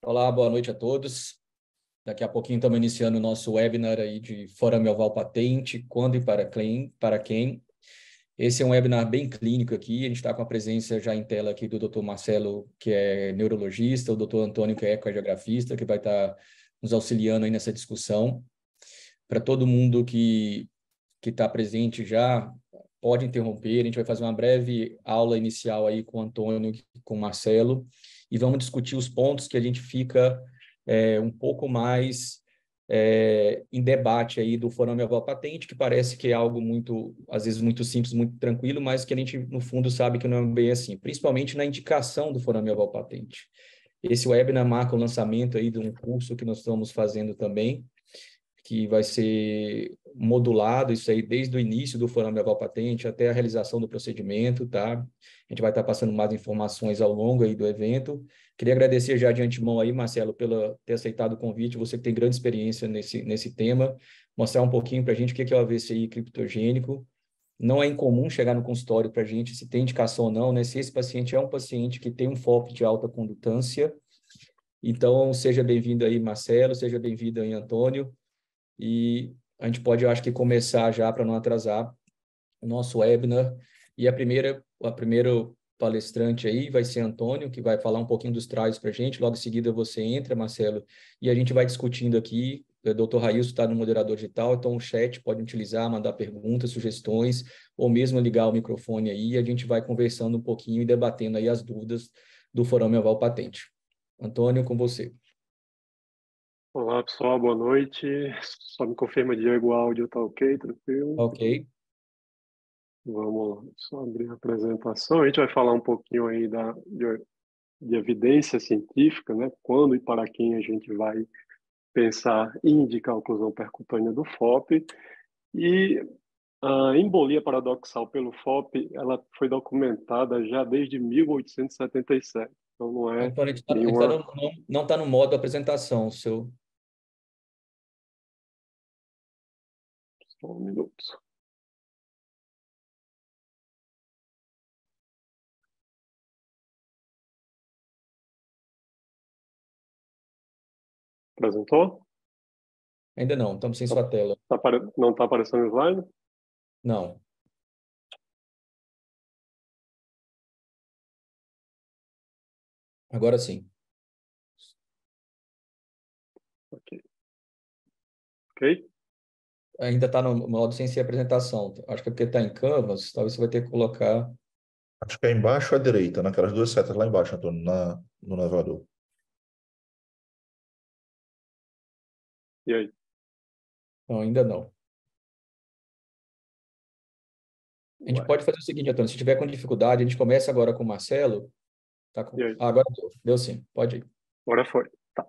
Olá, boa noite a todos. Daqui a pouquinho estamos iniciando o nosso webinar aí de Forame Oval Patente, quando e para quem. Esse é um webinar bem clínico aqui, a gente está com a presença já em tela aqui do Dr. Marcelo, que é neurologista, o Dr. Antônio, que é ecocardiografista, que vai estar nos auxiliando aí nessa discussão. Para todo mundo que está presente já, pode interromper, a gente vai fazer uma breve aula inicial aí com o Antônio e com o Marcelo, e vamos discutir os pontos que a gente fica um pouco mais em debate aí do Forame Oval Patente, que parece que é algo muito, às vezes, muito simples, muito tranquilo, mas que a gente, no fundo, sabe que não é bem assim, principalmente na indicação do Forame Oval Patente. Esse webinar marca o lançamento aí de um curso que nós estamos fazendo também, que vai ser modulado, isso aí desde o início do Forame Oval Patente até a realização do procedimento, tá? A gente vai estar passando mais informações ao longo aí do evento. Queria agradecer já de antemão aí, Marcelo, pelo ter aceitado o convite, você que tem grande experiência nesse tema, mostrar um pouquinho para a gente o que é o AVCI criptogênico. Não é incomum chegar no consultório para a gente se tem indicação ou não, né? Se esse paciente é um paciente que tem um FOP de alta condutância. Então, seja bem-vindo aí, Marcelo, seja bem-vindo aí, Antônio. E a gente pode, eu acho que, começar já para não atrasar o nosso webinar. E a primeira palestrante aí vai ser Antônio, que vai falar um pouquinho dos trials para a gente. Logo em seguida você entra, Marcelo, e a gente vai discutindo aqui. O Dr. Railson está no moderador digital, então o chat pode utilizar, mandar perguntas, sugestões, ou mesmo ligar o microfone aí, e a gente vai conversando um pouquinho e debatendo aí as dúvidas do Forame Oval Patente. Antônio, com você. Olá, pessoal, boa noite. Só me confirma, Diego, o áudio tá ok, tranquilo? Ok. Vamos lá, só abrir a apresentação. A gente vai falar um pouquinho aí de evidência científica, né? Quando e para quem a gente vai pensar em indicar a oclusão percutânea do FOP. E a embolia paradoxal pelo FOP, ela foi documentada já desde 1877. Então, não é Antônio, a gente nenhuma... não está no modo apresentação, seu. Só um minuto. Apresentou? Ainda não, estamos sem Tá, sua tela. não está aparecendo o slide? Não. Agora sim. Ok. Ok? Ainda está no modo sem ser apresentação. Acho que é porque está em Canvas, talvez você vai ter que colocar. Acho que é embaixo à direita, naquelas duas setas lá embaixo, Antônio, no navegador. E aí? Não, ainda não. A gente Ué. pode fazer o seguinte, Antônio, se tiver com dificuldade, a gente começa agora com o Marcelo. Tá E com... aí? Ah, agora deu. Deu sim, pode ir. Agora foi. Tá.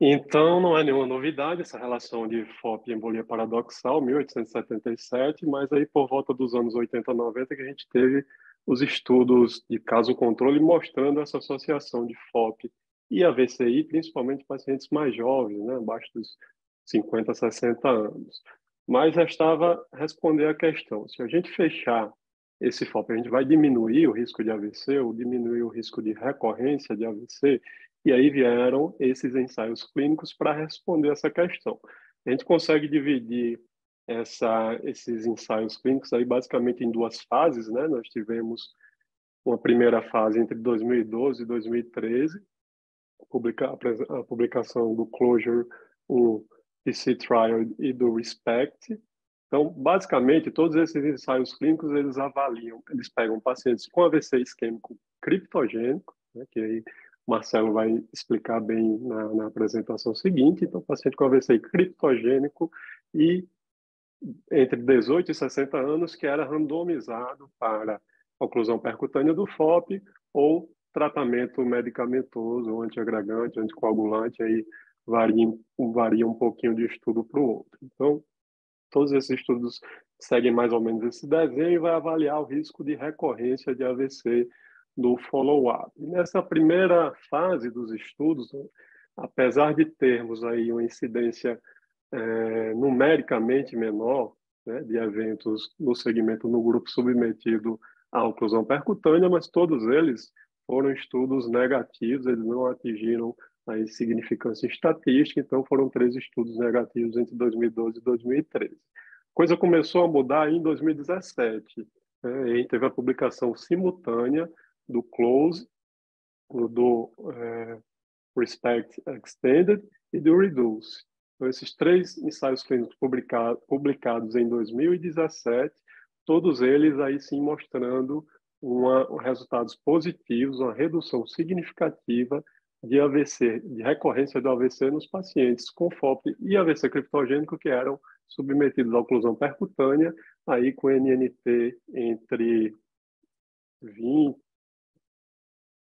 Então, não é nenhuma novidade essa relação de FOP e embolia paradoxal, 1877, mas aí por volta dos anos 80, 90 que a gente teve os estudos de caso controle mostrando essa associação de FOP e AVCI, principalmente pacientes mais jovens, né, abaixo dos 50, 60 anos. Mas restava responder a questão, se a gente fechar esse FOP, a gente vai diminuir o risco de AVC ou diminuir o risco de recorrência de AVC? E aí vieram esses ensaios clínicos para responder essa questão. A gente consegue dividir esses ensaios clínicos aí basicamente em duas fases, né? Nós tivemos uma primeira fase entre 2012 e 2013, a publicação do Closure, o PC Trial e do Respect. Então, basicamente, todos esses ensaios clínicos, eles avaliam, eles pegam pacientes com AVC isquêmico criptogênico, né, que aí o Marcelo vai explicar bem na apresentação seguinte. Então, paciente com AVC criptogênico e entre 18 e 60 anos, que era randomizado para oclusão percutânea do FOP ou tratamento medicamentoso, ou antiagregante, anticoagulante, aí varia um pouquinho de estudo para o outro. Então, todos esses estudos seguem mais ou menos esse desenho e vai avaliar o risco de recorrência de AVC no follow-up. Nessa primeira fase dos estudos, apesar de termos aí uma incidência numericamente menor, né, de eventos no segmento no grupo submetido à oclusão percutânea, mas todos eles foram estudos negativos, eles não atingiram aí significância estatística, então foram 3 estudos negativos entre 2012 e 2013. A coisa começou a mudar em 2017, né? E teve a publicação simultânea do CLOSE, do RESPECT Extended e do REDUCE. Então, esses 3 ensaios clínicos publicados em 2017, todos eles aí sim mostrando resultados positivos, uma redução significativa de AVC, de recorrência do AVC nos pacientes com FOP e AVC criptogênico que eram submetidos à oclusão percutânea, aí com NNT entre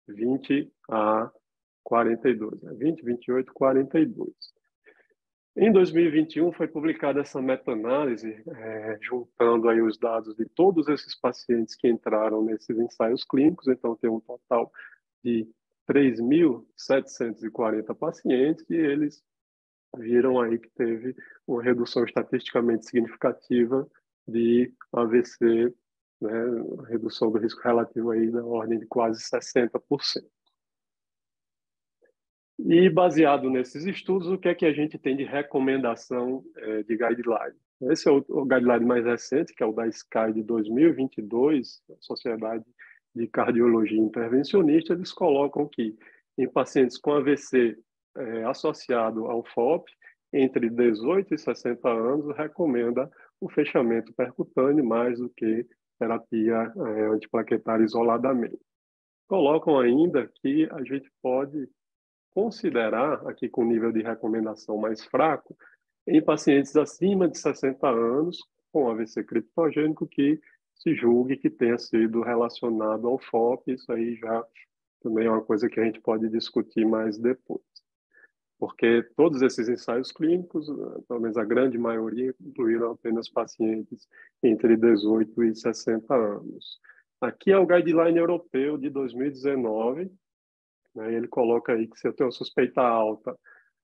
20 a 42, né? 20, 28, 42. Em 2021 foi publicada essa meta-análise, juntando aí os dados de todos esses pacientes que entraram nesses ensaios clínicos, então tem um total de 3.740 pacientes e eles viram aí que teve uma redução estatisticamente significativa de AVC, né, redução do risco relativo aí na ordem de quase 60%. E baseado nesses estudos, o que é que a gente tem de recomendação de guideline? Esse é o guideline mais recente, que é o da SCAI de 2022, a Sociedade de Cardiologia Intervencionista. Eles colocam que em pacientes com AVC associado ao FOP, entre 18 e 60 anos, recomenda o fechamento percutâneo mais do que terapia antiplaquetária isoladamente. Colocam ainda que a gente pode considerar, aqui com nível de recomendação mais fraco, em pacientes acima de 60 anos com AVC criptogênico que se julgue que tenha sido relacionado ao FOP. Isso aí já também é uma coisa que a gente pode discutir mais depois. Porque todos esses ensaios clínicos, pelo menos a grande maioria, incluíram apenas pacientes entre 18 e 60 anos. Aqui é o guideline europeu de 2019, né? Ele coloca aí que se eu tenho suspeita alta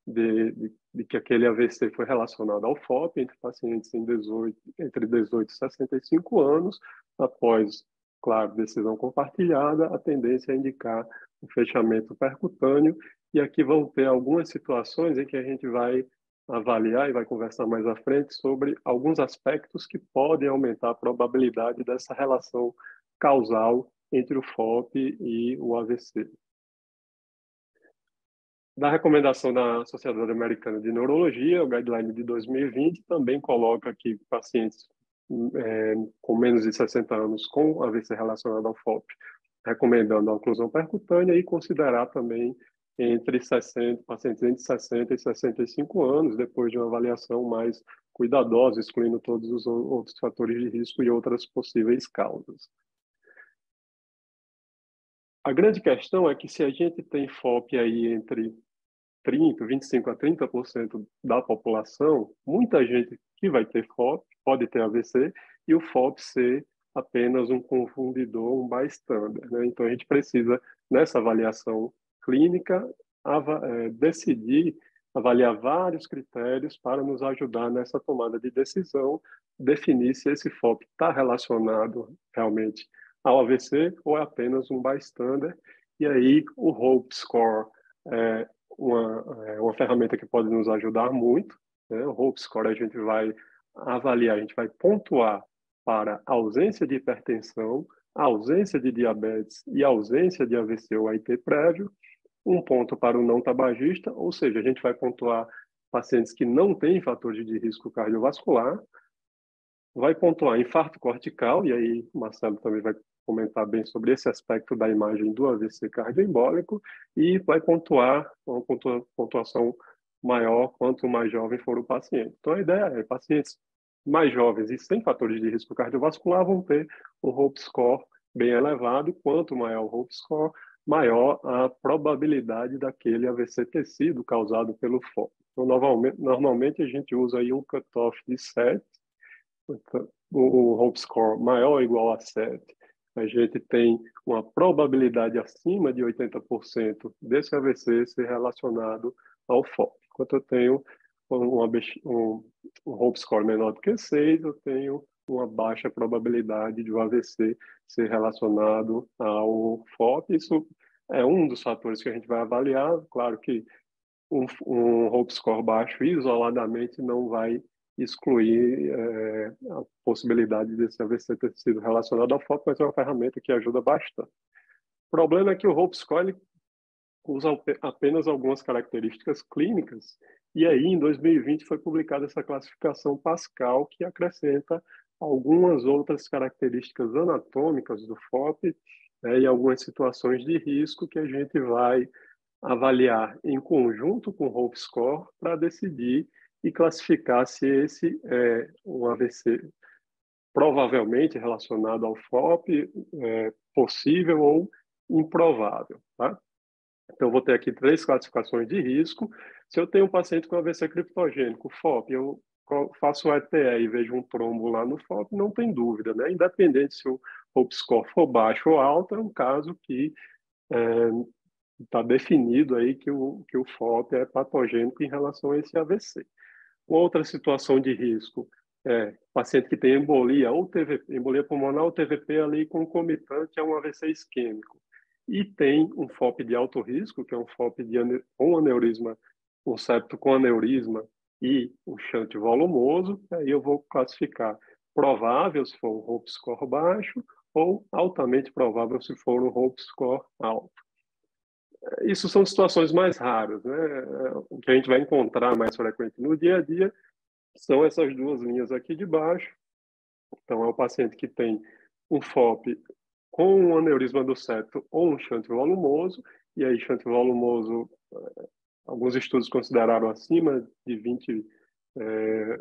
de que aquele AVC foi relacionado ao FOP entre pacientes entre 18 e 65 anos, após, claro, decisão compartilhada, a tendência é indicar o fechamento percutâneo. E aqui vão ter algumas situações em que a gente vai avaliar e vai conversar mais à frente sobre alguns aspectos que podem aumentar a probabilidade dessa relação causal entre o FOP e o AVC. Da recomendação da Sociedade Americana de Neurologia, o guideline de 2020 também coloca que pacientes com menos de 60 anos com AVC relacionado ao FOP, recomendando a oclusão percutânea e considerar também pacientes entre 60 e 65 anos, depois de uma avaliação mais cuidadosa, excluindo todos os outros fatores de risco e outras possíveis causas. A grande questão é que se a gente tem FOP aí entre 25 a 30% da população, muita gente que vai ter FOP pode ter AVC e o FOP ser apenas um confundidor, um bystander, né? Então a gente precisa, nessa avaliação clínica, decidir, avaliar vários critérios para nos ajudar nessa tomada de decisão, definir se esse FOP está relacionado realmente ao AVC ou é apenas um bystander. E aí o HOPE Score é uma ferramenta que pode nos ajudar muito, né? O HOPE Score a gente vai avaliar, a gente vai pontuar para ausência de hipertensão, ausência de diabetes e ausência de AVC ou AIT prévio, um ponto para o não tabagista, ou seja, a gente vai pontuar pacientes que não têm fatores de risco cardiovascular, vai pontuar infarto cortical, e aí o Marcelo também vai comentar bem sobre esse aspecto da imagem do AVC cardioembólico, e vai pontuar uma pontuação maior quanto mais jovem for o paciente. Então, a ideia é pacientes mais jovens e sem fatores de risco cardiovascular vão ter um HOPE Score bem elevado. Quanto maior o HOPE Score, maior a probabilidade daquele AVC ter sido causado pelo FOP. Então, normalmente a gente usa aí um cutoff de 7, o HOPE Score maior ou igual a 7. A gente tem uma probabilidade acima de 80% desse AVC ser relacionado ao FOP. Enquanto eu tenho um HOPE Score menor do que 6, eu tenho uma baixa probabilidade de o AVC ser relacionado ao FOP. Isso é um dos fatores que a gente vai avaliar. Claro que um Hope Score baixo isoladamente não vai excluir a possibilidade desse AVC ter sido relacionado ao FOP, mas é uma ferramenta que ajuda bastante. O problema é que o Hope Score ele usa apenas algumas características clínicas, e aí em 2020 foi publicada essa classificação Pascal, que acrescenta algumas outras características anatômicas do FOP, e algumas situações de risco que a gente vai avaliar em conjunto com o Hope Score para decidir e classificar se esse é um AVC provavelmente relacionado ao FOP, possível ou improvável, tá? Então, vou ter aqui 3 classificações de risco. Se eu tenho um paciente com AVC criptogênico, FOP, eu faço o ETE e vejo um trombo lá no FOP, não tem dúvida, né? Independente se o Hope Score for baixo ou alto, é um caso que está definido aí que o FOP é patogênico em relação a esse AVC. Outra situação de risco é paciente que tem embolia ou TVP, embolia pulmonar ou TVP ali concomitante a um AVC isquêmico e tem um FOP de alto risco, que é um FOP com aneurisma, um septo com aneurisma e um shunt volumoso, aí eu vou classificar provável se for um Hope Score baixo ou altamente provável se for um Hope Score alto. Isso são situações mais raras, né? O que a gente vai encontrar mais frequente no dia a dia são essas 2 linhas aqui de baixo. Então, é o paciente que tem um FOP com um aneurisma do septo ou um shunt volumoso, e aí shunt volumoso, alguns estudos consideraram acima de 20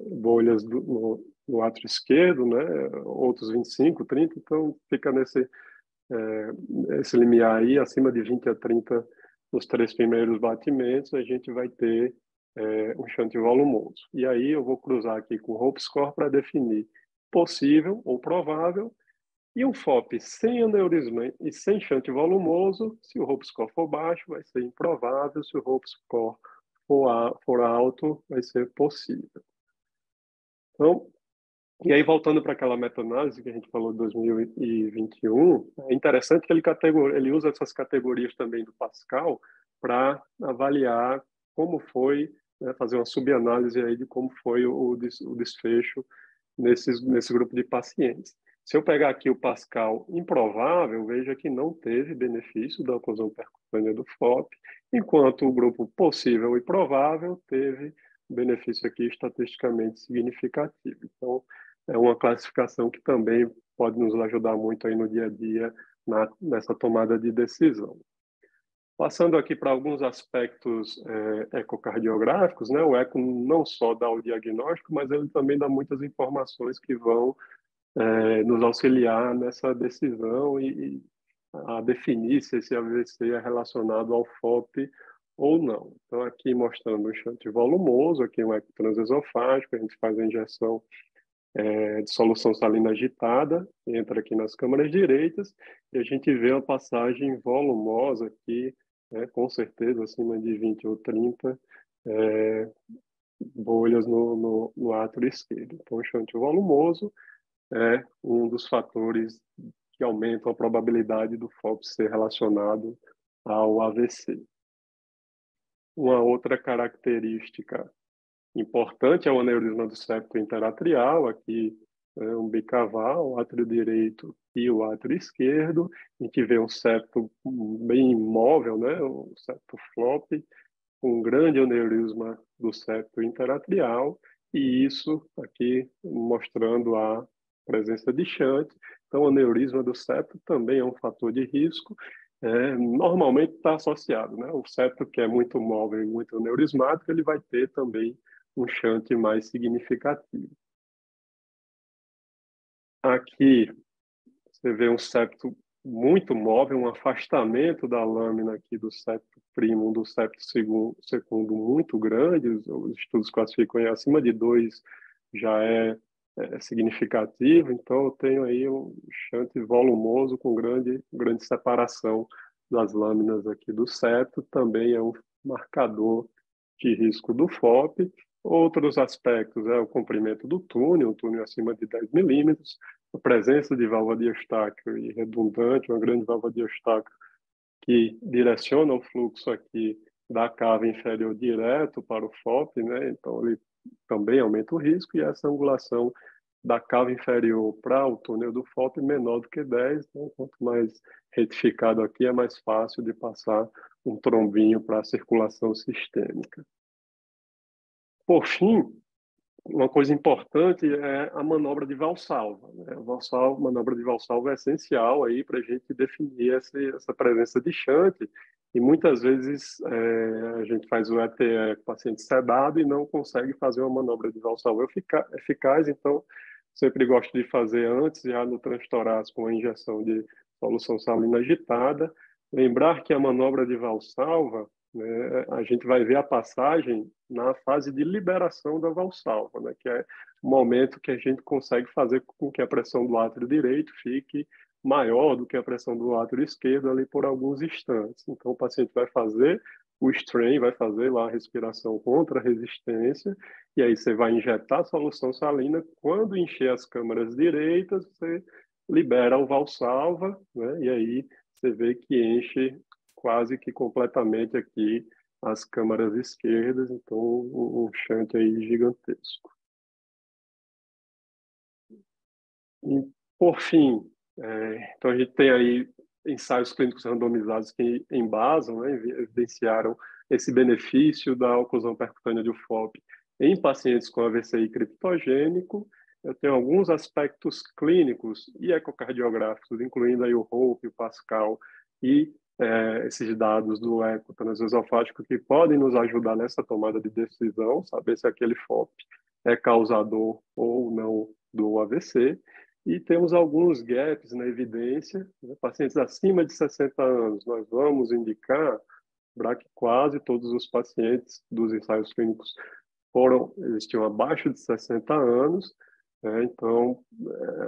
bolhas no átrio esquerdo, né? Outros 25, 30, então fica esse limiar aí, acima de 20 a 30 nos 3 primeiros batimentos, a gente vai ter um shunt volumoso. E aí eu vou cruzar aqui com o Hope Score para definir possível ou provável, e um FOP sem aneurisma e sem shunt volumoso, se o Hope Score for baixo, vai ser improvável, se o Hope Score for alto, vai ser possível. Então, e aí, voltando para aquela meta-análise que a gente falou de 2021, é interessante que ele usa essas categorias também do Pascal para avaliar como foi, né, fazer uma subanálise aí de como foi o desfecho nesse grupo de pacientes. Se eu pegar aqui o Pascal improvável, veja que não teve benefício da oclusão percutânea do FOP, enquanto o grupo possível e provável teve benefício aqui estatisticamente significativo. Então, é uma classificação que também pode nos ajudar muito aí no dia a dia nessa tomada de decisão. Passando aqui para alguns aspectos ecocardiográficos, né? O eco não só dá o diagnóstico, mas ele também dá muitas informações que vão nos auxiliar nessa decisão e a definir se esse AVC é relacionado ao FOP ou não. Então, aqui mostrando o shunt volumoso, aqui um eco transesofágico, a gente faz a injeção de solução salina agitada, entra aqui nas câmaras direitas, e a gente vê uma passagem volumosa aqui, com certeza acima de 20 ou 30 bolhas no átrio esquerdo. Então, o shunt volumoso é um dos fatores que aumentam a probabilidade do FOP ser relacionado ao AVC. Uma outra característica importante é o aneurisma do septo interatrial, aqui um bicaval, o átrio direito e o átrio esquerdo. A gente vê um septo bem imóvel, né? O septo flop, um grande aneurisma do septo interatrial, e isso aqui mostrando a presença de shunt. Então, o aneurisma do septo também é um fator de risco. Normalmente está associado, né? O septo que é muito móvel e muito aneurismático, ele vai ter também um shunt mais significativo. Aqui você vê um septo muito móvel, um afastamento da lâmina aqui do septo primo do septo segundo muito grande. Os estudos classificam em acima de 2 já é significativo. Então eu tenho aí um shunt volumoso com grande separação das lâminas aqui do septo. Também é um marcador de risco do FOP. Outros aspectos é o comprimento do túnel, um túnel acima de 10 milímetros, a presença de válvula de Eustáquio e redundante, uma grande válvula de Eustáquio que direciona o fluxo aqui da cava inferior direto para o FOP, né? Então ele também aumenta o risco, e essa angulação da cava inferior para o túnel do FOP menor do que 10, né? Quanto mais retificado aqui, é mais fácil de passar um trombinho para a circulação sistêmica. Por fim, uma coisa importante é a manobra de Valsalva, né? A manobra de Valsalva é essencial aí para a gente definir essa presença de shunt, e muitas vezes a gente faz o ETE com o paciente sedado e não consegue fazer uma manobra de Valsalva eficaz, então sempre gosto de fazer antes, já no transtorácico, com a injeção de solução salina agitada. Lembrar que a manobra de Valsalva, né, a gente vai ver a passagem na fase de liberação da valsalva, né, que é o momento que a gente consegue fazer com que a pressão do átrio direito fique maior do que a pressão do átrio esquerdo ali por alguns instantes. Então, o paciente vai fazer o strain, vai fazer lá a respiração contra a resistência, e aí você vai injetar a solução salina. Quando encher as câmaras direitas, você libera o valsalva, né, e aí você vê que enche quase que completamente aqui as câmaras esquerdas, então um shunt aí gigantesco. E, por fim, então a gente tem aí ensaios clínicos randomizados que embasam, né, evidenciaram esse benefício da oclusão percutânea de UFOP em pacientes com AVCI criptogênico. Eu tenho alguns aspectos clínicos e ecocardiográficos, incluindo aí o HOPE, o PASCAL e esses dados do eco transesofágico, que podem nos ajudar nessa tomada de decisão, saber se aquele FOP é causador ou não do AVC. E temos alguns gaps na evidência, né? Pacientes acima de 60 anos, nós vamos indicar, para que quase todos os pacientes dos ensaios clínicos existiam abaixo de 60 anos, né? Então,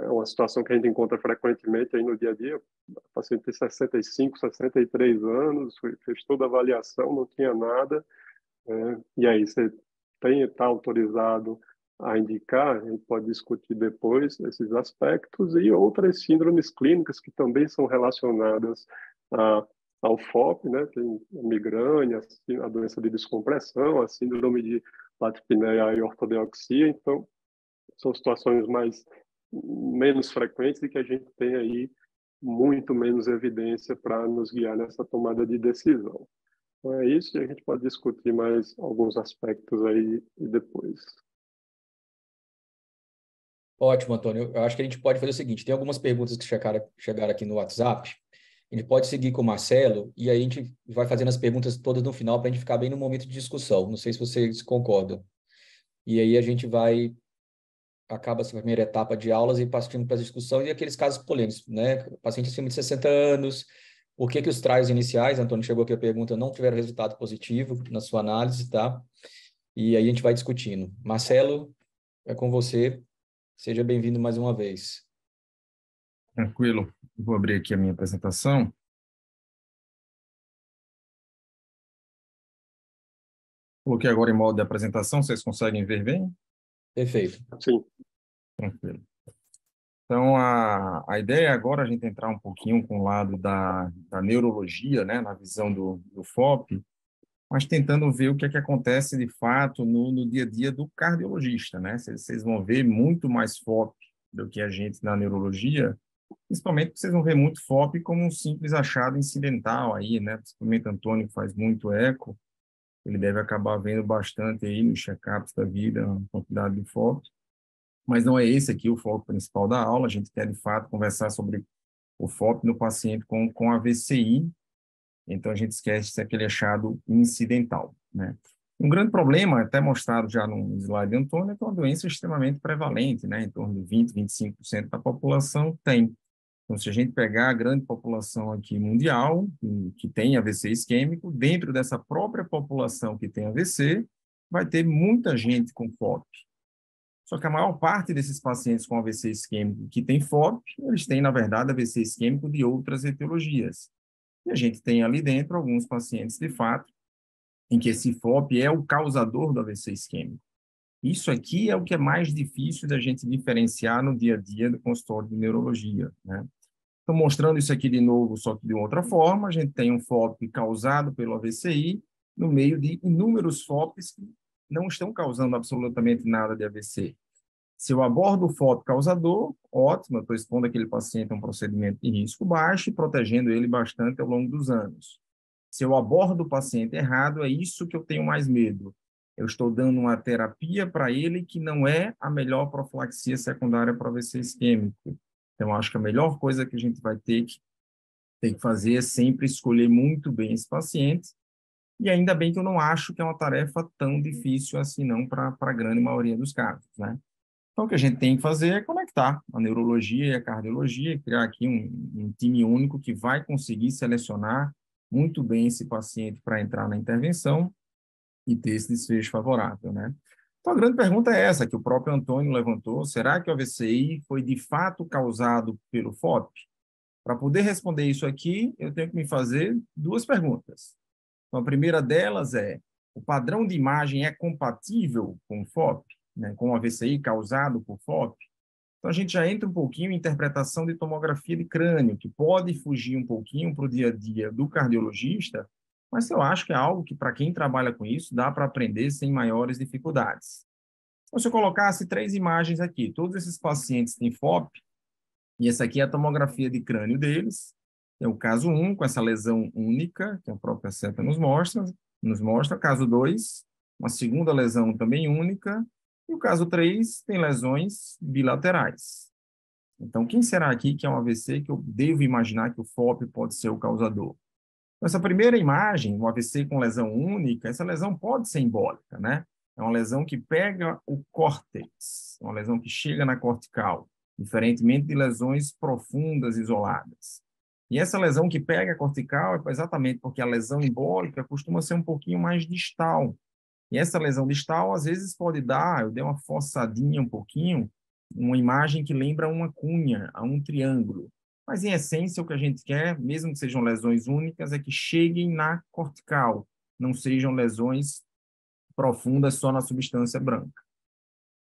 é uma situação que a gente encontra frequentemente aí no dia a dia. O paciente tem 65, 63 anos, fez toda a avaliação, não tinha nada, né? E aí você está autorizado a indicar, a gente pode discutir depois esses aspectos, e outras síndromes clínicas que também são relacionadas ao FOP, né? Tem a migrânia, a doença de descompressão, a síndrome de latripneia e ortodeoxia. Então, são situações menos frequentes e que a gente tem aí muito menos evidência para nos guiar nessa tomada de decisão. Então é isso, e a gente pode discutir mais alguns aspectos aí depois. Ótimo, Antônio. Eu acho que a gente pode fazer o seguinte: tem algumas perguntas que chegaram aqui no WhatsApp. A gente pode seguir com o Marcelo e aí a gente vai fazendo as perguntas todas no final para a gente ficar bem no momento de discussão. Não sei se vocês concordam. E aí a gente acaba essa primeira etapa de aulas e partindo para a discussão e aqueles casos polêmicos, né? Paciente acima de 60 anos, por que os trials iniciais, Antônio chegou aqui a pergunta, não tiveram resultado positivo na sua análise, tá? E aí a gente vai discutindo. Marcelo, é com você. Seja bem-vindo mais uma vez. Tranquilo. Vou abrir aqui a minha apresentação. Coloquei agora em modo de apresentação, vocês conseguem ver bem? Perfeito. Sim. Tranquilo. Então, a ideia agora é a gente entrar um pouquinho com o lado da neurologia, né, na visão do FOP, mas tentando ver o que é que acontece de fato no dia a dia do cardiologista, né? Vocês vão ver muito mais FOP do que a gente na neurologia, principalmente porque vocês vão ver muito FOP como um simples achado incidental aí, né? Principalmente Antônio, que faz muito eco, ele deve acabar vendo bastante aí nos check-ups da vida, a quantidade de FOP. Mas não é esse aqui o foco principal da aula. A gente quer, de fato, conversar sobre o FOP no paciente com AVCI. Então, a gente esquece aquele achado incidental, né? Um grande problema, até mostrado já no slide de Antônio, é que é uma doença extremamente prevalente, né? Em torno de 20%, 25% da população tem. Então, se a gente pegar a grande população aqui mundial, que tem AVC isquêmico, dentro dessa própria população que tem AVC, vai ter muita gente com FOP. Só que a maior parte desses pacientes com AVC isquêmico que tem FOP, eles têm, na verdade, AVC isquêmico de outras etiologias. E a gente tem ali dentro alguns pacientes, de fato, em que esse FOP é o causador do AVC isquêmico. Isso aqui é o que é mais difícil da gente diferenciar no dia a dia do consultório de neurologia, né? Então, mostrando isso aqui de novo, só que de outra forma, a gente tem um FOP causado pelo AVCI, no meio de inúmeros FOPs que não estão causando absolutamente nada de AVC. Se eu abordo o FOP causador, ótimo, eu estou expondo aquele paciente a um procedimento de risco baixo e protegendo ele bastante ao longo dos anos. Se eu abordo o paciente errado, é isso que eu tenho mais medo. Eu estou dando uma terapia para ele que não é a melhor profilaxia secundária para AVC isquêmico. Então, acho que a melhor coisa que a gente vai ter que fazer é sempre escolher muito bem esse paciente. E ainda bem que eu não acho que é uma tarefa tão difícil assim não para a grande maioria dos casos, né? Então, o que a gente tem que fazer é conectar a neurologia e a cardiologia, criar aqui um time único que vai conseguir selecionar muito bem esse paciente para entrar na intervenção e ter esse desfecho favorável, né? Então, a grande pergunta é essa, que o próprio Antônio levantou: será que o AVCI foi de fato causado pelo FOP? Para poder responder isso aqui, eu tenho que me fazer duas perguntas. Então, a primeira delas é: o padrão de imagem é compatível com o FOP, né, com o AVCI causado por FOP? Então, a gente já entra um pouquinho em interpretação de tomografia de crânio, que pode fugir um pouquinho para o dia a dia do cardiologista, mas eu acho que é algo que, para quem trabalha com isso, dá para aprender sem maiores dificuldades. Então, se eu colocasse 3 imagens aqui, todos esses pacientes têm FOP, e essa aqui é a tomografia de crânio deles. É o caso 1, com essa lesão única, que a própria seta nos mostra. Caso 2, uma segunda lesão também única. E o caso 3 tem lesões bilaterais. Então, quem será aqui que é um AVC que eu devo imaginar que o FOP pode ser o causador? Essa primeira imagem, um AVC com lesão única, essa lesão pode ser embólica, né? É uma lesão que pega o córtex, uma lesão que chega na cortical, diferentemente de lesões profundas, isoladas. E essa lesão que pega a cortical é exatamente porque a lesão embólica costuma ser um pouquinho mais distal. E essa lesão distal, às vezes, pode dar, eu dei uma forçadinha um pouquinho, uma imagem que lembra uma cunha, a um triângulo. Mas, em essência, o que a gente quer, mesmo que sejam lesões únicas, é que cheguem na cortical, não sejam lesões profundas só na substância branca.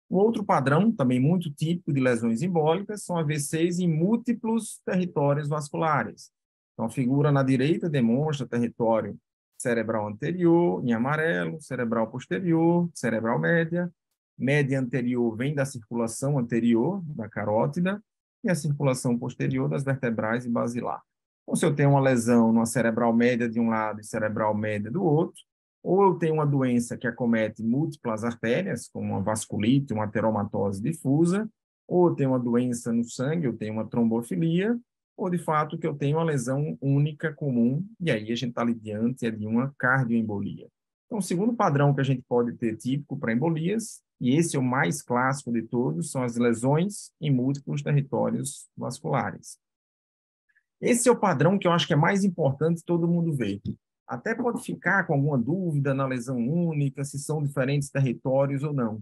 O outro padrão, também muito típico de lesões embólicas, são AVCs em múltiplos territórios vasculares. Então, a figura na direita demonstra território cerebral anterior, em amarelo, cerebral posterior, cerebral média. Média anterior vem da circulação anterior, da carótida, e a circulação posterior das vertebrais e basilar. Então, se eu tenho uma lesão numa cerebral média de um lado e cerebral média do outro, ou eu tenho uma doença que acomete múltiplas artérias, como uma vasculite, uma ateromatose difusa, ou eu tenho uma doença no sangue, eu tenho uma trombofilia, ou de fato que eu tenho uma lesão única comum, e aí a gente está ali diante de uma cardioembolia. Então, o segundo padrão que a gente pode ter típico para embolias, e esse é o mais clássico de todos, são as lesões em múltiplos territórios vasculares. Esse é o padrão que eu acho que é mais importante todo mundo ver. Até pode ficar com alguma dúvida na lesão única, se são diferentes territórios ou não.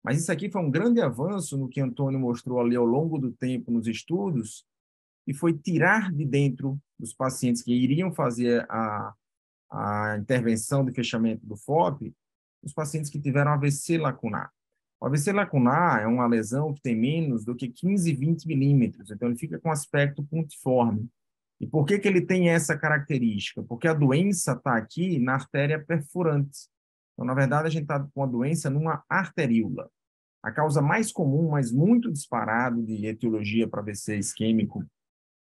Mas isso aqui foi um grande avanço no que Antônio mostrou ali ao longo do tempo nos estudos, e foi tirar de dentro dos pacientes que iriam fazer a intervenção de fechamento do FOP, os pacientes que tiveram AVC lacunar. O AVC lacunar é uma lesão que tem menos do que 15, 20 milímetros, então ele fica com aspecto pontiforme. E por que ele tem essa característica? Porque a doença está aqui na artéria perfurante. Então, na verdade, a gente está com a doença numa arteríola. A causa mais comum, mas muito disparado de etiologia para AVC isquêmico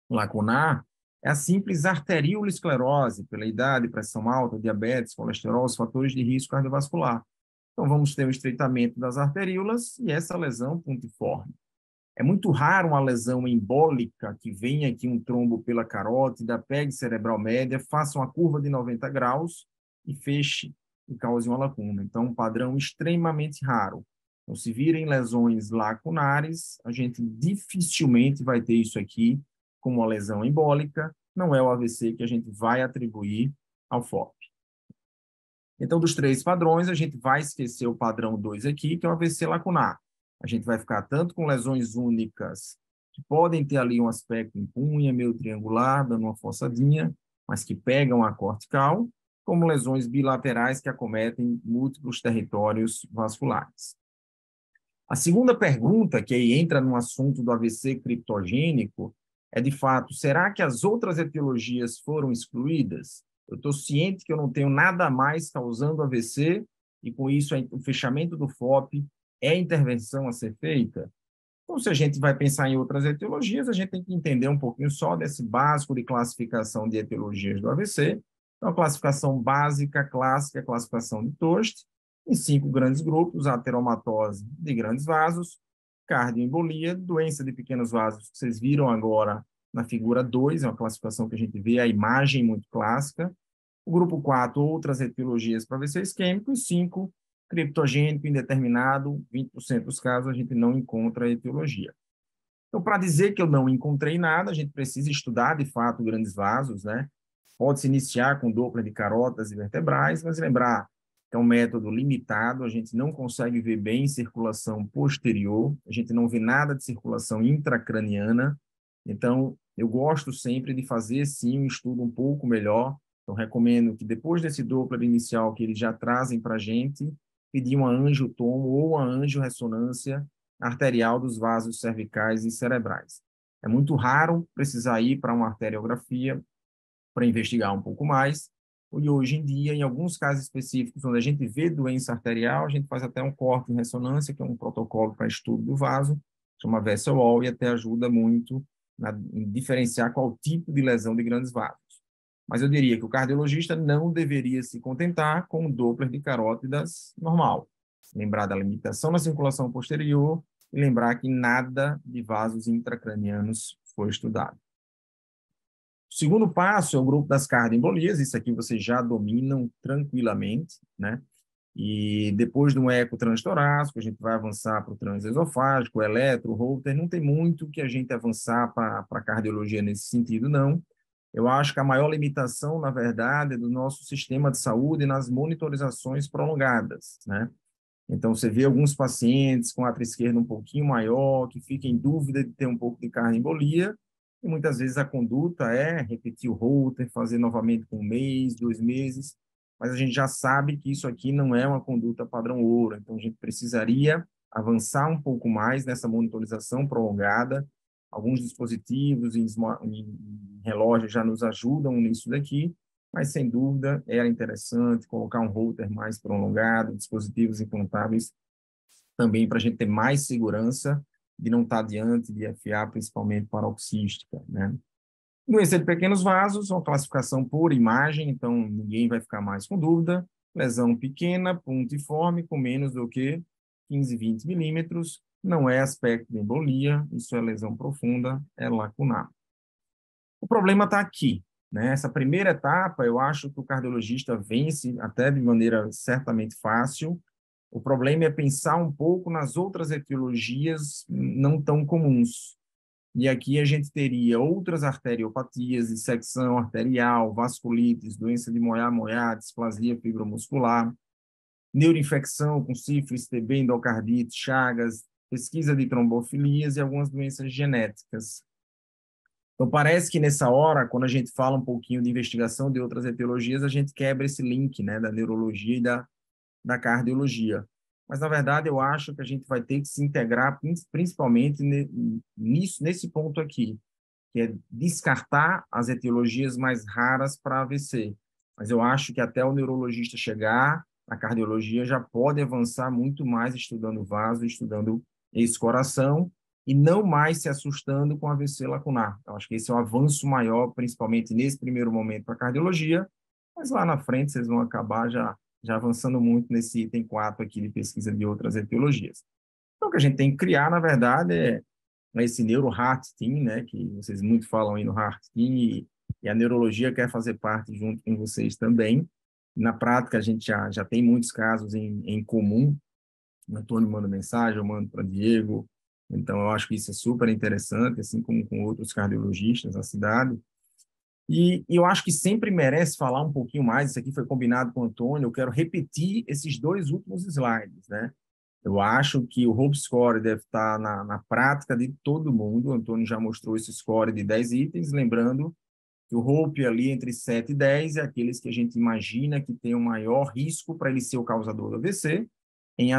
lacunar é a simples arteriolesclerose, pela idade, pressão alta, diabetes, colesterol, os fatores de risco cardiovascular. Então, vamos ter o estreitamento das arteríolas e essa lesão pontiforme. É muito raro uma lesão embólica que venha aqui um trombo pela carótida, pegue cerebral média, faça uma curva de 90 graus e feche e cause uma lacuna. Então, um padrão extremamente raro. Então, se virem lesões lacunares, a gente dificilmente vai ter isso aqui como uma lesão embólica, não é o AVC que a gente vai atribuir ao FOP. Então, dos 3 padrões, a gente vai esquecer o padrão 2 aqui, que é o AVC lacunar. A gente vai ficar tanto com lesões únicas, que podem ter ali um aspecto em cunha, meio triangular, dando uma forçadinha, mas que pegam a cortical, como lesões bilaterais que acometem múltiplos territórios vasculares. A segunda pergunta, que aí entra no assunto do AVC criptogênico, é de fato, será que as outras etiologias foram excluídas? Eu estou ciente que eu não tenho nada mais causando AVC e, com isso, o fechamento do FOP é intervenção a ser feita? Então, se a gente vai pensar em outras etiologias, a gente tem que entender um pouquinho só desse básico de classificação de etiologias do AVC. Então, a classificação básica, clássica, a classificação de Tost, em 5 grandes grupos: ateromatose de grandes vasos, cardioembolia, doença de pequenos vasos, que vocês viram agora na figura 2, é uma classificação que a gente vê a imagem muito clássica. O grupo 4, outras etiologias para AVC isquêmico, e 5, criptogênico indeterminado, 20% dos casos a gente não encontra etiologia. Então, para dizer que eu não encontrei nada, a gente precisa estudar, de fato, grandes vasos, né? Pode-se iniciar com Doppler de carotas e vertebrais, mas lembrar que é um método limitado, a gente não consegue ver bem circulação posterior, a gente não vê nada de circulação intracraniana. Então, eu gosto sempre de fazer, sim, um estudo um pouco melhor. Então, recomendo que depois desse Doppler inicial que eles já trazem para a gente, pedir uma angiotomo ou uma angiorressonância arterial dos vasos cervicais e cerebrais. É muito raro precisar ir para uma arteriografia para investigar um pouco mais, e hoje em dia, em alguns casos específicos, onde a gente vê doença arterial, a gente faz até um corte em ressonância, que é um protocolo para estudo do vaso, chama Vessel Wall, e até ajuda muito em diferenciar qual tipo de lesão de grandes vasos. Mas eu diria que o cardiologista não deveria se contentar com o Doppler de carótidas normal. Lembrar da limitação na circulação posterior e lembrar que nada de vasos intracranianos foi estudado. O segundo passo é o grupo das cardioembolias, isso aqui vocês já dominam tranquilamente, né? E depois de um eco transtorácico, a gente vai avançar para o transesofágico, o eletro, o Holter. Não tem muito que a gente avançar para a cardiologia nesse sentido, não. Eu acho que a maior limitação, na verdade, é do nosso sistema de saúde nas monitorizações prolongadas, né? Então, você vê alguns pacientes com a atra esquerda um pouquinho maior, que ficam em dúvida de ter um pouco de cardioembolia, e muitas vezes a conduta é repetir o Holter, fazer novamente com 1 mês, 2 meses, mas a gente já sabe que isso aqui não é uma conduta padrão ouro, então a gente precisaria avançar um pouco mais nessa monitorização prolongada. Alguns dispositivos em relógio já nos ajudam nisso daqui, mas sem dúvida era interessante colocar um Holter mais prolongado, dispositivos implantáveis também para a gente ter mais segurança de não estar diante de FA, principalmente paroxística, né? Doença de pequenos vasos, uma classificação por imagem, então ninguém vai ficar mais com dúvida. Lesão pequena, puntiforme, com menos do que 15, 20 milímetros, não é aspecto de embolia, isso é lesão profunda, é lacunar. O problema está aqui, né? Essa primeira etapa, eu acho que o cardiologista vence até de maneira certamente fácil. O problema é pensar um pouco nas outras etiologias não tão comuns. E aqui a gente teria outras arteriopatias, dissecção arterial, vasculites, doença de Moyamoya, displasia fibromuscular, neuroinfecção com sífilis, TB, endocardite, Chagas, pesquisa de trombofilias e algumas doenças genéticas. Então, parece que nessa hora, quando a gente fala um pouquinho de investigação de outras etiologias, a gente quebra esse link, né, da neurologia e da cardiologia. Mas, na verdade, eu acho que a gente vai ter que se integrar principalmente nesse ponto aqui, que é descartar as etiologias mais raras para AVC. Mas eu acho que até o neurologista chegar, a cardiologia já pode avançar muito mais estudando vaso, estudando esse coração, e não mais se assustando com AVC lacunar. Eu acho que esse é um avanço maior, principalmente nesse primeiro momento para a cardiologia, mas lá na frente vocês vão acabar já avançando muito nesse item 4 aqui de pesquisa de outras etiologias. Então, o que a gente tem que criar, na verdade, é esse neuro-heart team, né, que vocês muito falam aí no heart team, e a neurologia quer fazer parte junto com vocês também. Na prática, a gente já tem muitos casos em comum. O Antônio manda mensagem, eu mando para Diego. Então, eu acho que isso é super interessante, assim como com outros cardiologistas da cidade. E eu acho que sempre merece falar um pouquinho mais. Isso aqui foi combinado com o Antônio. Eu quero repetir esses 2 últimos slides, né? Eu acho que o Hope Score deve estar na prática de todo mundo. O Antônio já mostrou esse score de 10 itens, lembrando que o Hope ali entre 7 e 10 é aqueles que a gente imagina que tem o maior risco para ele ser o causador do AVC. Em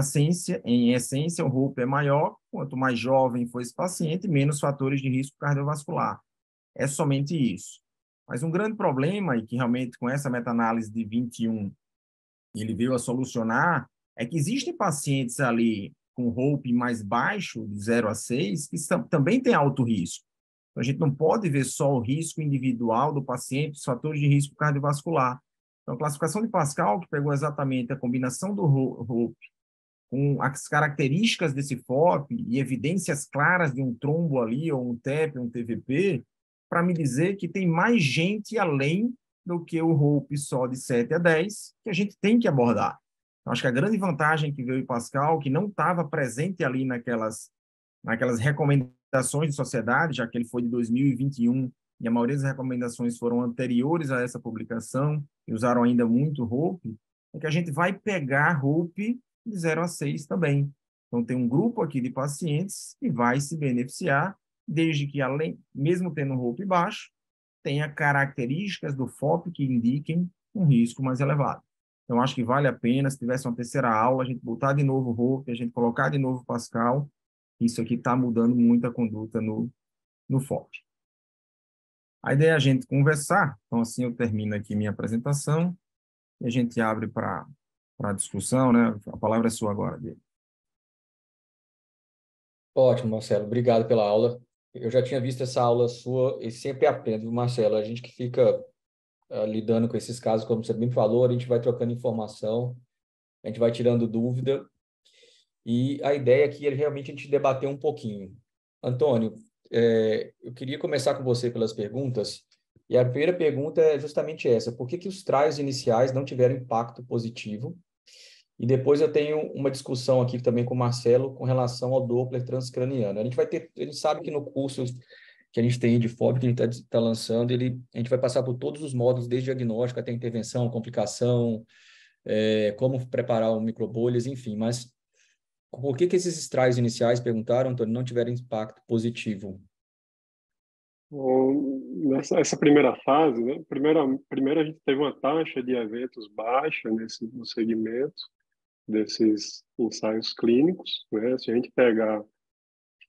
essência, o Hope é maior, quanto mais jovem for esse paciente, menos fatores de risco cardiovascular. É somente isso. Mas um grande problema, e que realmente com essa meta-análise de 21 ele veio a solucionar, é que existem pacientes ali com HOPE mais baixo, de 0 a 6, que também têm alto risco. Então, a gente não pode ver só o risco individual do paciente, os fatores de risco cardiovascular. Então, a classificação de Pascal, que pegou exatamente a combinação do HOPE com as características desse FOP e evidências claras de um trombo ali, ou um TEP, um TVP, para me dizer que tem mais gente além do que o HOPE só de 7 a 10, que a gente tem que abordar. Então, acho que a grande vantagem que veio em Pascal, que não estava presente ali naquelas recomendações de sociedade, já que ele foi de 2021, e a maioria das recomendações foram anteriores a essa publicação, e usaram ainda muito HOPE, é que a gente vai pegar HOPE de 0 a 6 também. Então, tem um grupo aqui de pacientes que vai se beneficiar, desde que, além, mesmo tendo um HOPE baixo, tenha características do FOP que indiquem um risco mais elevado. Então, acho que vale a pena, se tivesse uma terceira aula, a gente botar de novo o HOPE, a gente colocar de novo o Pascal. Isso aqui está mudando muito a conduta no FOP. A ideia é a gente conversar, então assim eu termino aqui minha apresentação e a gente abre para discussão, né? A palavra é sua agora, Diego. Ótimo, Marcelo. Obrigado pela aula. Eu já tinha visto essa aula sua e sempre aprendo, Marcelo. A gente que fica lidando com esses casos, como você bem falou, a gente vai trocando informação, a gente vai tirando dúvida. E a ideia aqui é realmente a gente debater um pouquinho. Antônio, eu queria começar com você pelas perguntas. E a primeira pergunta é justamente essa: por que que os trials iniciais não tiveram impacto positivo? E depois eu tenho uma discussão aqui também com o Marcelo com relação ao Doppler transcraniano. A gente sabe que no curso que a gente tem de FOB, que a gente está lançando, a gente vai passar por todos os módulos, desde diagnóstico até intervenção, complicação, como preparar o microbolhas, enfim. Mas por que que esses trials iniciais, perguntaram, Antônio, não tiveram impacto positivo? Nessa primeira fase, né, primeiro a gente teve uma taxa de eventos baixa no segmento desses ensaios clínicos, né? Se a gente pegar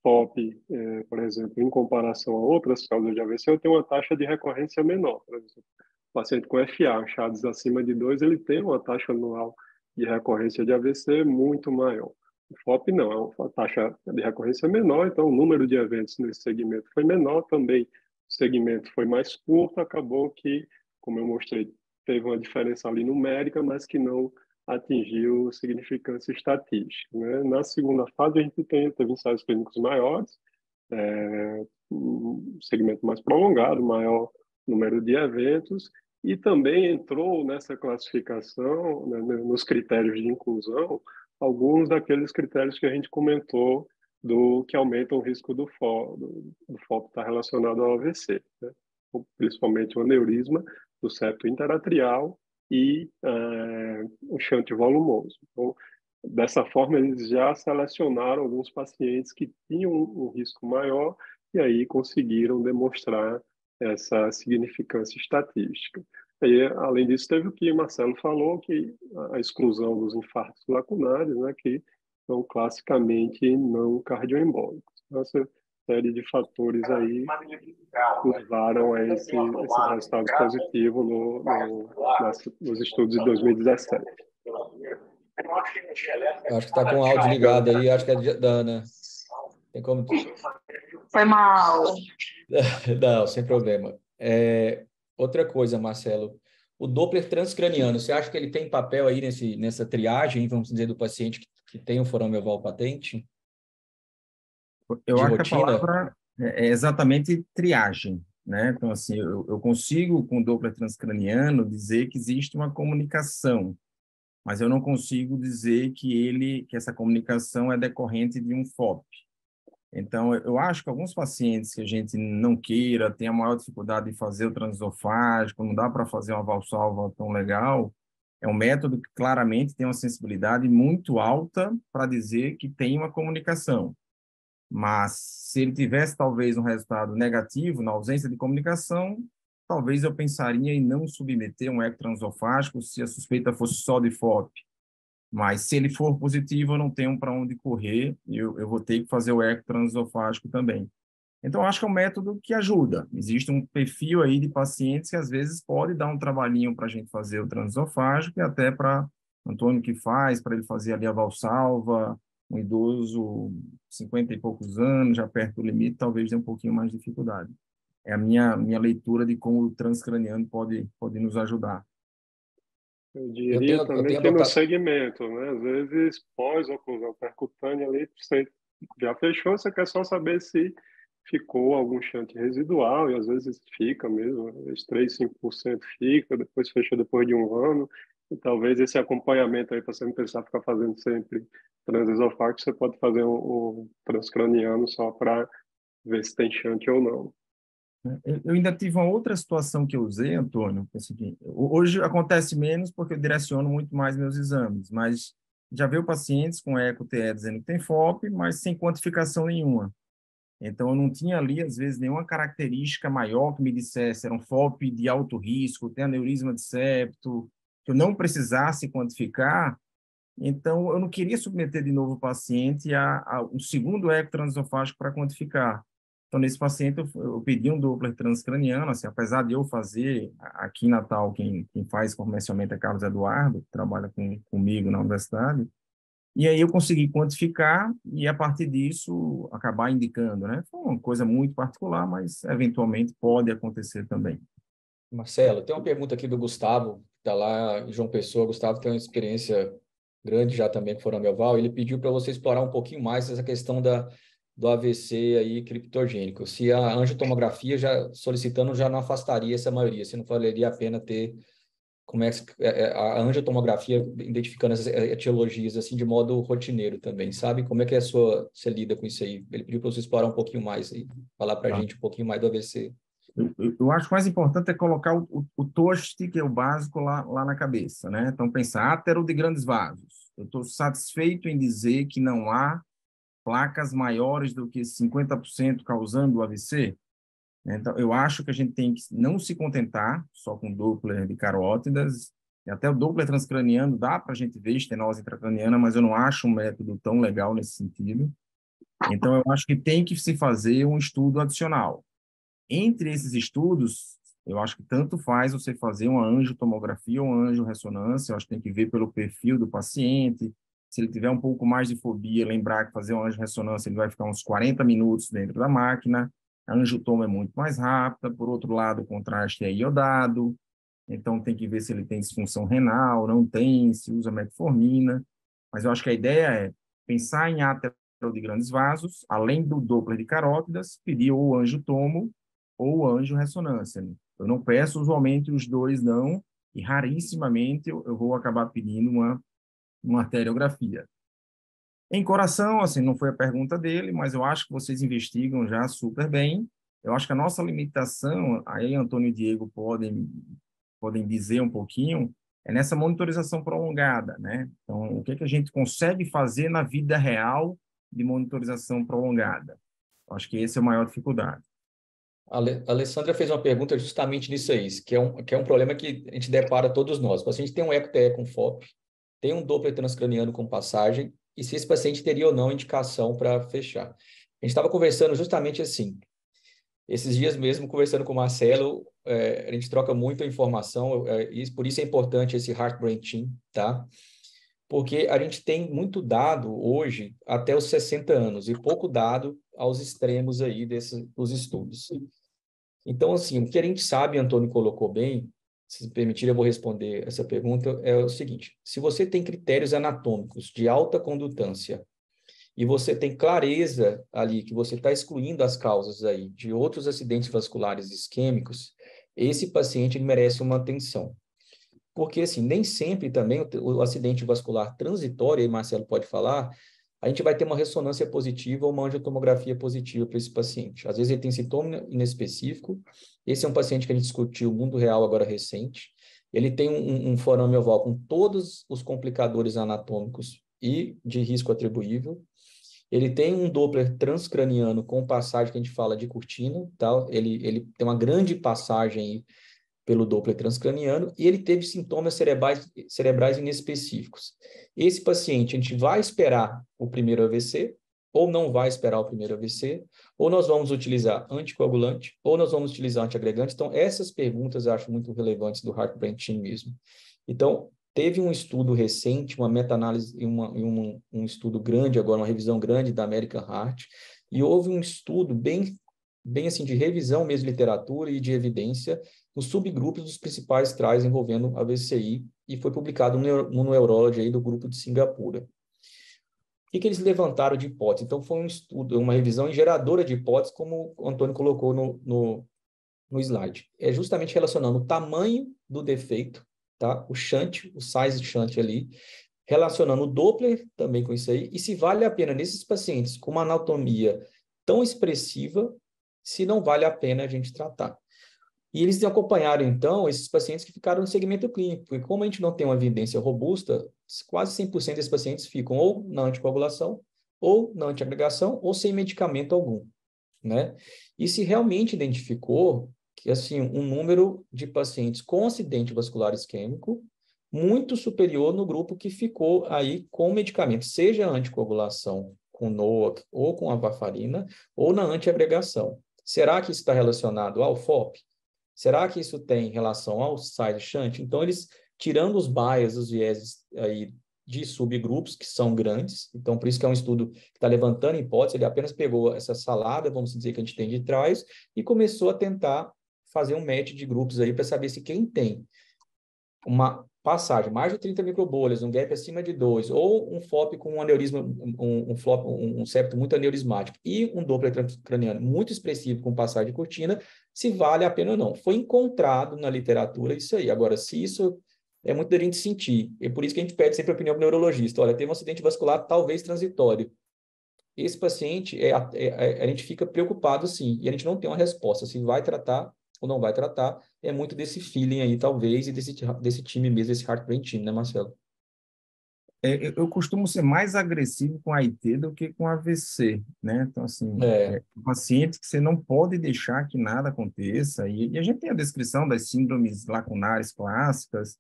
FOP, por exemplo, em comparação a outras causas de AVC, eu tenho uma taxa de recorrência menor. Por exemplo, o paciente com FA, achados acima de 2, ele tem uma taxa anual de recorrência de AVC muito maior. O FOP não, é uma taxa de recorrência menor, então o número de eventos nesse segmento foi menor também. O segmento foi mais curto, acabou que, como eu mostrei, teve uma diferença ali numérica, mas que não atingiu significância estatística, né? Na segunda fase, a gente teve ensaios clínicos maiores, um segmento mais prolongado, maior número de eventos, e também entrou nessa classificação, né, nos critérios de inclusão, alguns daqueles critérios que a gente comentou do que aumentam o risco do FOP estar relacionado ao AVC, né? Principalmente o aneurisma do septo interatrial e o shunt volumoso. Então, dessa forma, eles já selecionaram alguns pacientes que tinham um risco maior e aí conseguiram demonstrar essa significância estatística. E, além disso, teve o que o Marcelo falou, que a exclusão dos infartos lacunares, né, que são classicamente não cardioembólicos. Então, essa série de fatores aí levaram a esses resultados positivos nos estudos de 2017. Acho que está com o áudio ligado aí, acho que é da Ana. Tem como... Foi mal. Não, sem problema. Outra coisa, Marcelo, o Doppler transcraniano, você acha que ele tem papel aí nessa triagem, vamos dizer, do paciente que tem o forame oval patente? Eu acho que a palavra é exatamente triagem, né? Então, assim, eu consigo, com o Doppler transcraniano, dizer que existe uma comunicação, mas eu não consigo dizer que essa comunicação é decorrente de um FOP. Então, eu acho que alguns pacientes que a gente não queira, tem a maior dificuldade de fazer o transesofágico, não dá para fazer uma valsalva tão legal, é um método que claramente tem uma sensibilidade muito alta para dizer que tem uma comunicação. Mas se ele tivesse talvez um resultado negativo na ausência de comunicação, talvez eu pensaria em não submeter um eco transesofágico se a suspeita fosse só de FOP. Mas se ele for positivo, eu não tenho para onde correr, eu vou ter que fazer o eco transesofágico também. Então, eu acho que é um método que ajuda. Existe um perfil aí de pacientes que, às vezes, pode dar um trabalhinho para a gente fazer o transesofágico e até para Antônio que faz, para ele fazer ali a valsalva, um idoso, 50 e poucos anos, já perto do limite, talvez dê um pouquinho mais de dificuldade. É a minha leitura de como o transcraniano pode nos ajudar. Eu Eu diria tenho, eu também tenho que no adotado. segmento, né? Às vezes, pós-oclusão percutânea ali, você já fechou, você quer só saber se ficou algum chante residual, e às vezes fica mesmo, às vezes 3, 5% fica, depois fecha depois de um ano, e talvez esse acompanhamento aí, para você não precisar ficar fazendo sempre transesofágico, você pode fazer um transcraniano só para ver se tem chante ou não. Eu ainda tive uma outra situação que eu usei, Antônio, que é o seguinte, hoje acontece menos porque eu direciono muito mais meus exames, mas já veio pacientes com eco-TE dizendo que tem FOP, mas sem quantificação nenhuma. Então, eu não tinha ali, às vezes, nenhuma característica maior que me dissesse era um FOP de alto risco, tem aneurisma de septo, que eu não precisasse quantificar. Então, eu não queria submeter de novo o paciente a um segundo eco transesofágico para quantificar. Então, nesse paciente, eu pedi um Doppler transcraniano, assim, apesar de eu fazer, aqui em Natal, quem faz convencionalmente é Carlos Eduardo, que trabalha comigo na universidade, e aí eu consegui quantificar e, a partir disso, acabar indicando, né? Foi uma coisa muito particular, mas, eventualmente, pode acontecer também. Marcelo, tem uma pergunta aqui do Gustavo, que está lá em João Pessoa. Gustavo tem uma experiência grande já também com foraminioval. Ele pediu para você explorar um pouquinho mais essa questão do AVC aí criptogênico. Se a angiotomografia já solicitando já não afastaria essa maioria, se não valeria a pena ter como é que a angiotomografia identificando essas etiologias assim de modo rotineiro também, sabe? Como é que você lida com isso aí? Ele pediu para você explorar um pouquinho mais aí, falar para a Tá. gente um pouquinho mais do AVC. Eu acho que o mais importante é colocar o TOST, que é o básico, lá na cabeça, né? Então, pensar, átero de grandes vasos. Eu estou satisfeito em dizer que não há placas maiores do que 50% causando o AVC. Então, eu acho que a gente tem que não se contentar só com Doppler de carótidas, e até o Doppler transcraniano dá para a gente ver estenose intracraniana, mas eu não acho um método tão legal nesse sentido. Então, eu acho que tem que se fazer um estudo adicional. Entre esses estudos, eu acho que tanto faz você fazer uma angiotomografia ou uma angiorressonância, eu acho que tem que ver pelo perfil do paciente. Se ele tiver um pouco mais de fobia, lembrar que fazer uma angiorressonância ele vai ficar uns 40 minutos dentro da máquina. A angiotomo é muito mais rápida. Por outro lado, o contraste é iodado. Então, tem que ver se ele tem disfunção renal, não tem, se usa metformina. Mas eu acho que a ideia é pensar em átero de grandes vasos, além do Doppler de carótidas, pedir ou angiotomo ou angiorressonância. Eu não peço usualmente os dois, não, e rarissimamente eu vou acabar pedindo uma arteriografia. Em coração, assim, não foi a pergunta dele, mas eu acho que vocês investigam já super bem. Eu acho que a nossa limitação, aí Antônio e Diego podem dizer um pouquinho, é nessa monitorização prolongada, né? Então, o que a gente consegue fazer na vida real de monitorização prolongada? Eu acho que essa é a maior dificuldade. A Alessandra fez uma pergunta justamente nisso aí, que é um problema que a gente depara todos nós. O paciente tem um eco-TE com FOP, tem um Doppler transcraniano com passagem, e se esse paciente teria ou não indicação para fechar. A gente estava conversando justamente assim, esses dias mesmo, conversando com o Marcelo, a gente troca muita informação, e por isso é importante esse Heart Brain Team, tá? Porque a gente tem muito dado hoje até os 60 anos, e pouco dado aos extremos aí dos estudos. Então, assim, o que a gente sabe, Antônio colocou bem, se me permitir, eu vou responder essa pergunta, é o seguinte: se você tem critérios anatômicos de alta condutância e você tem clareza ali que você está excluindo as causas aí de outros acidentes vasculares isquêmicos, esse paciente ele merece uma atenção. Porque, assim, nem sempre também o acidente vascular transitório, aí Marcelo pode falar, a gente vai ter uma ressonância positiva ou uma angiotomografia positiva para esse paciente. Às vezes ele tem sintoma inespecífico. Esse é um paciente que a gente discutiu no mundo real agora recente. Ele tem um forame oval com todos os complicadores anatômicos e de risco atribuível. Ele tem um Doppler transcraniano com passagem que a gente fala de cortina, tá? Ele tem uma grande passagem pelo Doppler transcraniano, e ele teve sintomas cerebrais inespecíficos. Esse paciente, a gente vai esperar o primeiro AVC, ou não vai esperar o primeiro AVC, ou nós vamos utilizar anticoagulante, ou nós vamos utilizar antiagregante. Então, essas perguntas eu acho muito relevantes do Heart Brain Team mesmo. Então, teve um estudo recente, uma meta-análise, um estudo grande agora, uma revisão grande da American Heart, e houve um estudo bem assim, de revisão mesmo de literatura e de evidência nos subgrupos dos principais trials envolvendo a VCI, e foi publicado no Neurology aí do grupo de Singapura. O que eles levantaram de hipótese? Então, foi um estudo, uma revisão geradora de hipóteses, como o Antônio colocou no slide. É justamente relacionando o tamanho do defeito, tá? O size shunt ali, relacionando o Doppler também com isso aí, e se vale a pena nesses pacientes com uma anatomia tão expressiva, se não vale a pena a gente tratar. E eles acompanharam, então, esses pacientes que ficaram no segmento clínico, porque como a gente não tem uma evidência robusta, quase 100% desses pacientes ficam ou na anticoagulação, ou na antiagregação, ou sem medicamento algum, né? E se realmente identificou que, assim, um número de pacientes com acidente vascular isquêmico muito superior no grupo que ficou aí com medicamento, seja a anticoagulação com NOAC ou com a varfarina, ou na antiagregação. Será que isso está relacionado ao FOP? Será que isso tem relação ao size shunt? Então, eles, tirando os bias, os vieses aí de subgrupos, que são grandes, então, por isso que é um estudo que está levantando hipótese, ele apenas pegou essa salada, vamos dizer, que a gente tem de trás, e começou a tentar fazer um match de grupos aí para saber se quem tem uma passagem mais de 30 microbolhas, um gap acima de 2, ou um FOP com um aneurisma, um septo muito aneurismático e um Doppler transcraniano muito expressivo com passagem de cortina, se vale a pena ou não. Foi encontrado na literatura isso aí. Agora, se isso é muito da gente sentir, é por isso que a gente pede sempre a opinião do neurologista. Olha, teve um acidente vascular talvez transitório. Esse paciente, a gente fica preocupado sim, e a gente não tem uma resposta, se vai tratar ou não vai tratar, é muito desse feeling aí, talvez, e desse time mesmo, desse Heart Brain Team, né, Marcelo? Eu costumo ser mais agressivo com IT do que com AVC, né? Então, assim, pacientes que você não pode deixar que nada aconteça, e a gente tem a descrição das síndromes lacunares clássicas,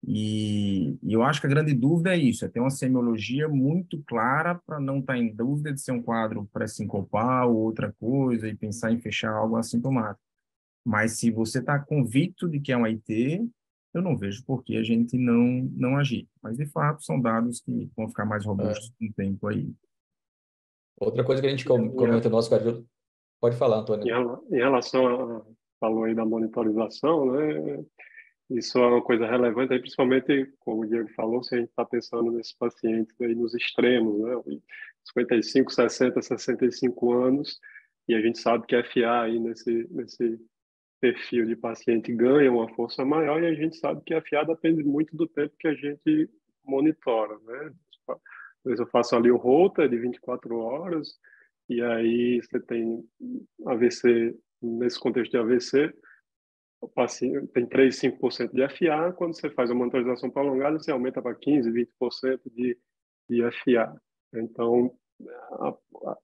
e eu acho que a grande dúvida é isso, é ter uma semiologia muito clara para não estar em dúvida de ser um quadro pré-sincopal ou outra coisa, e pensar em fechar algo assintomático. Mas se você está convicto de que é um IT, eu não vejo por que a gente não agir. Mas, de fato, são dados que vão ficar mais robustos com o tempo aí. Outra coisa que a gente comenta no nosso quadro... Pode falar, Antônio. Em relação a... Falou aí da monitorização, né? Isso é uma coisa relevante, aí, principalmente, como o Diego falou, se a gente está pensando nesses pacientes aí nos extremos, né? 55, 60, 65 anos, e a gente sabe que FA aí nesse perfil de paciente ganha uma força maior, e a gente sabe que a FA depende muito do tempo que a gente monitora, né? Às vezes eu faço ali o Holter de 24 horas, e aí você tem AVC, nesse contexto de AVC, o paciente tem 3, 5% de FA, quando você faz a monitorização prolongada, você aumenta para 15, 20% de FA. Então,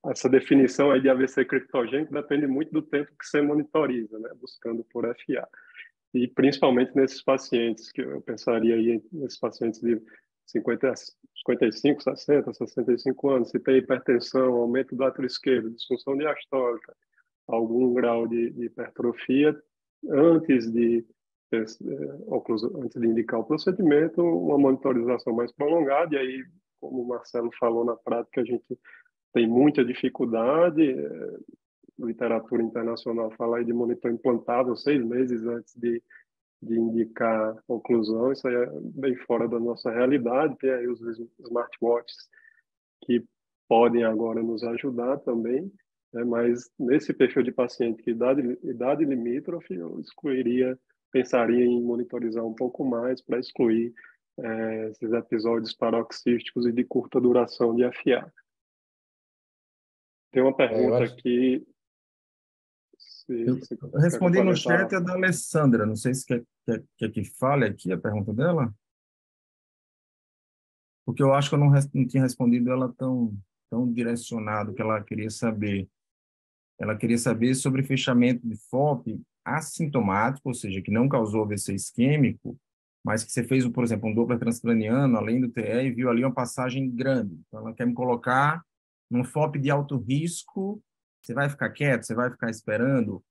essa definição aí de AVC criptogênico depende muito do tempo que você monitoriza, né, buscando por FA. E principalmente nesses pacientes, que eu pensaria aí, nesses pacientes de 55, 60, 65 anos, se tem hipertensão, aumento do átrio esquerdo, disfunção diastólica, algum grau de hipertrofia, antes de indicar o procedimento, uma monitorização mais prolongada, e aí, como o Marcelo falou, na prática a gente tem muita dificuldade, literatura internacional fala aí de monitor implantável 6 meses antes de indicar oclusão, isso aí é bem fora da nossa realidade, tem aí os smartwatches que podem agora nos ajudar também, né? Mas nesse perfil de paciente que idade limítrofe, eu pensaria em monitorizar um pouco mais para excluir esses episódios paroxísticos e de curta duração de FA. Tem uma pergunta aqui. Eu respondi no chat a da Alessandra, não sei se quer que fale aqui a pergunta dela, porque eu acho que eu não tinha respondido ela tão direcionado que ela queria saber. Ela queria saber sobre fechamento de FOP assintomático, ou seja, que não causou AVC isquêmico, mas que você fez, por exemplo, um Doppler transcraniano, além do TE, e viu ali uma passagem grande. Então, ela quer me colocar Num FOP de alto risco, você vai ficar quieto, você vai ficar esperando?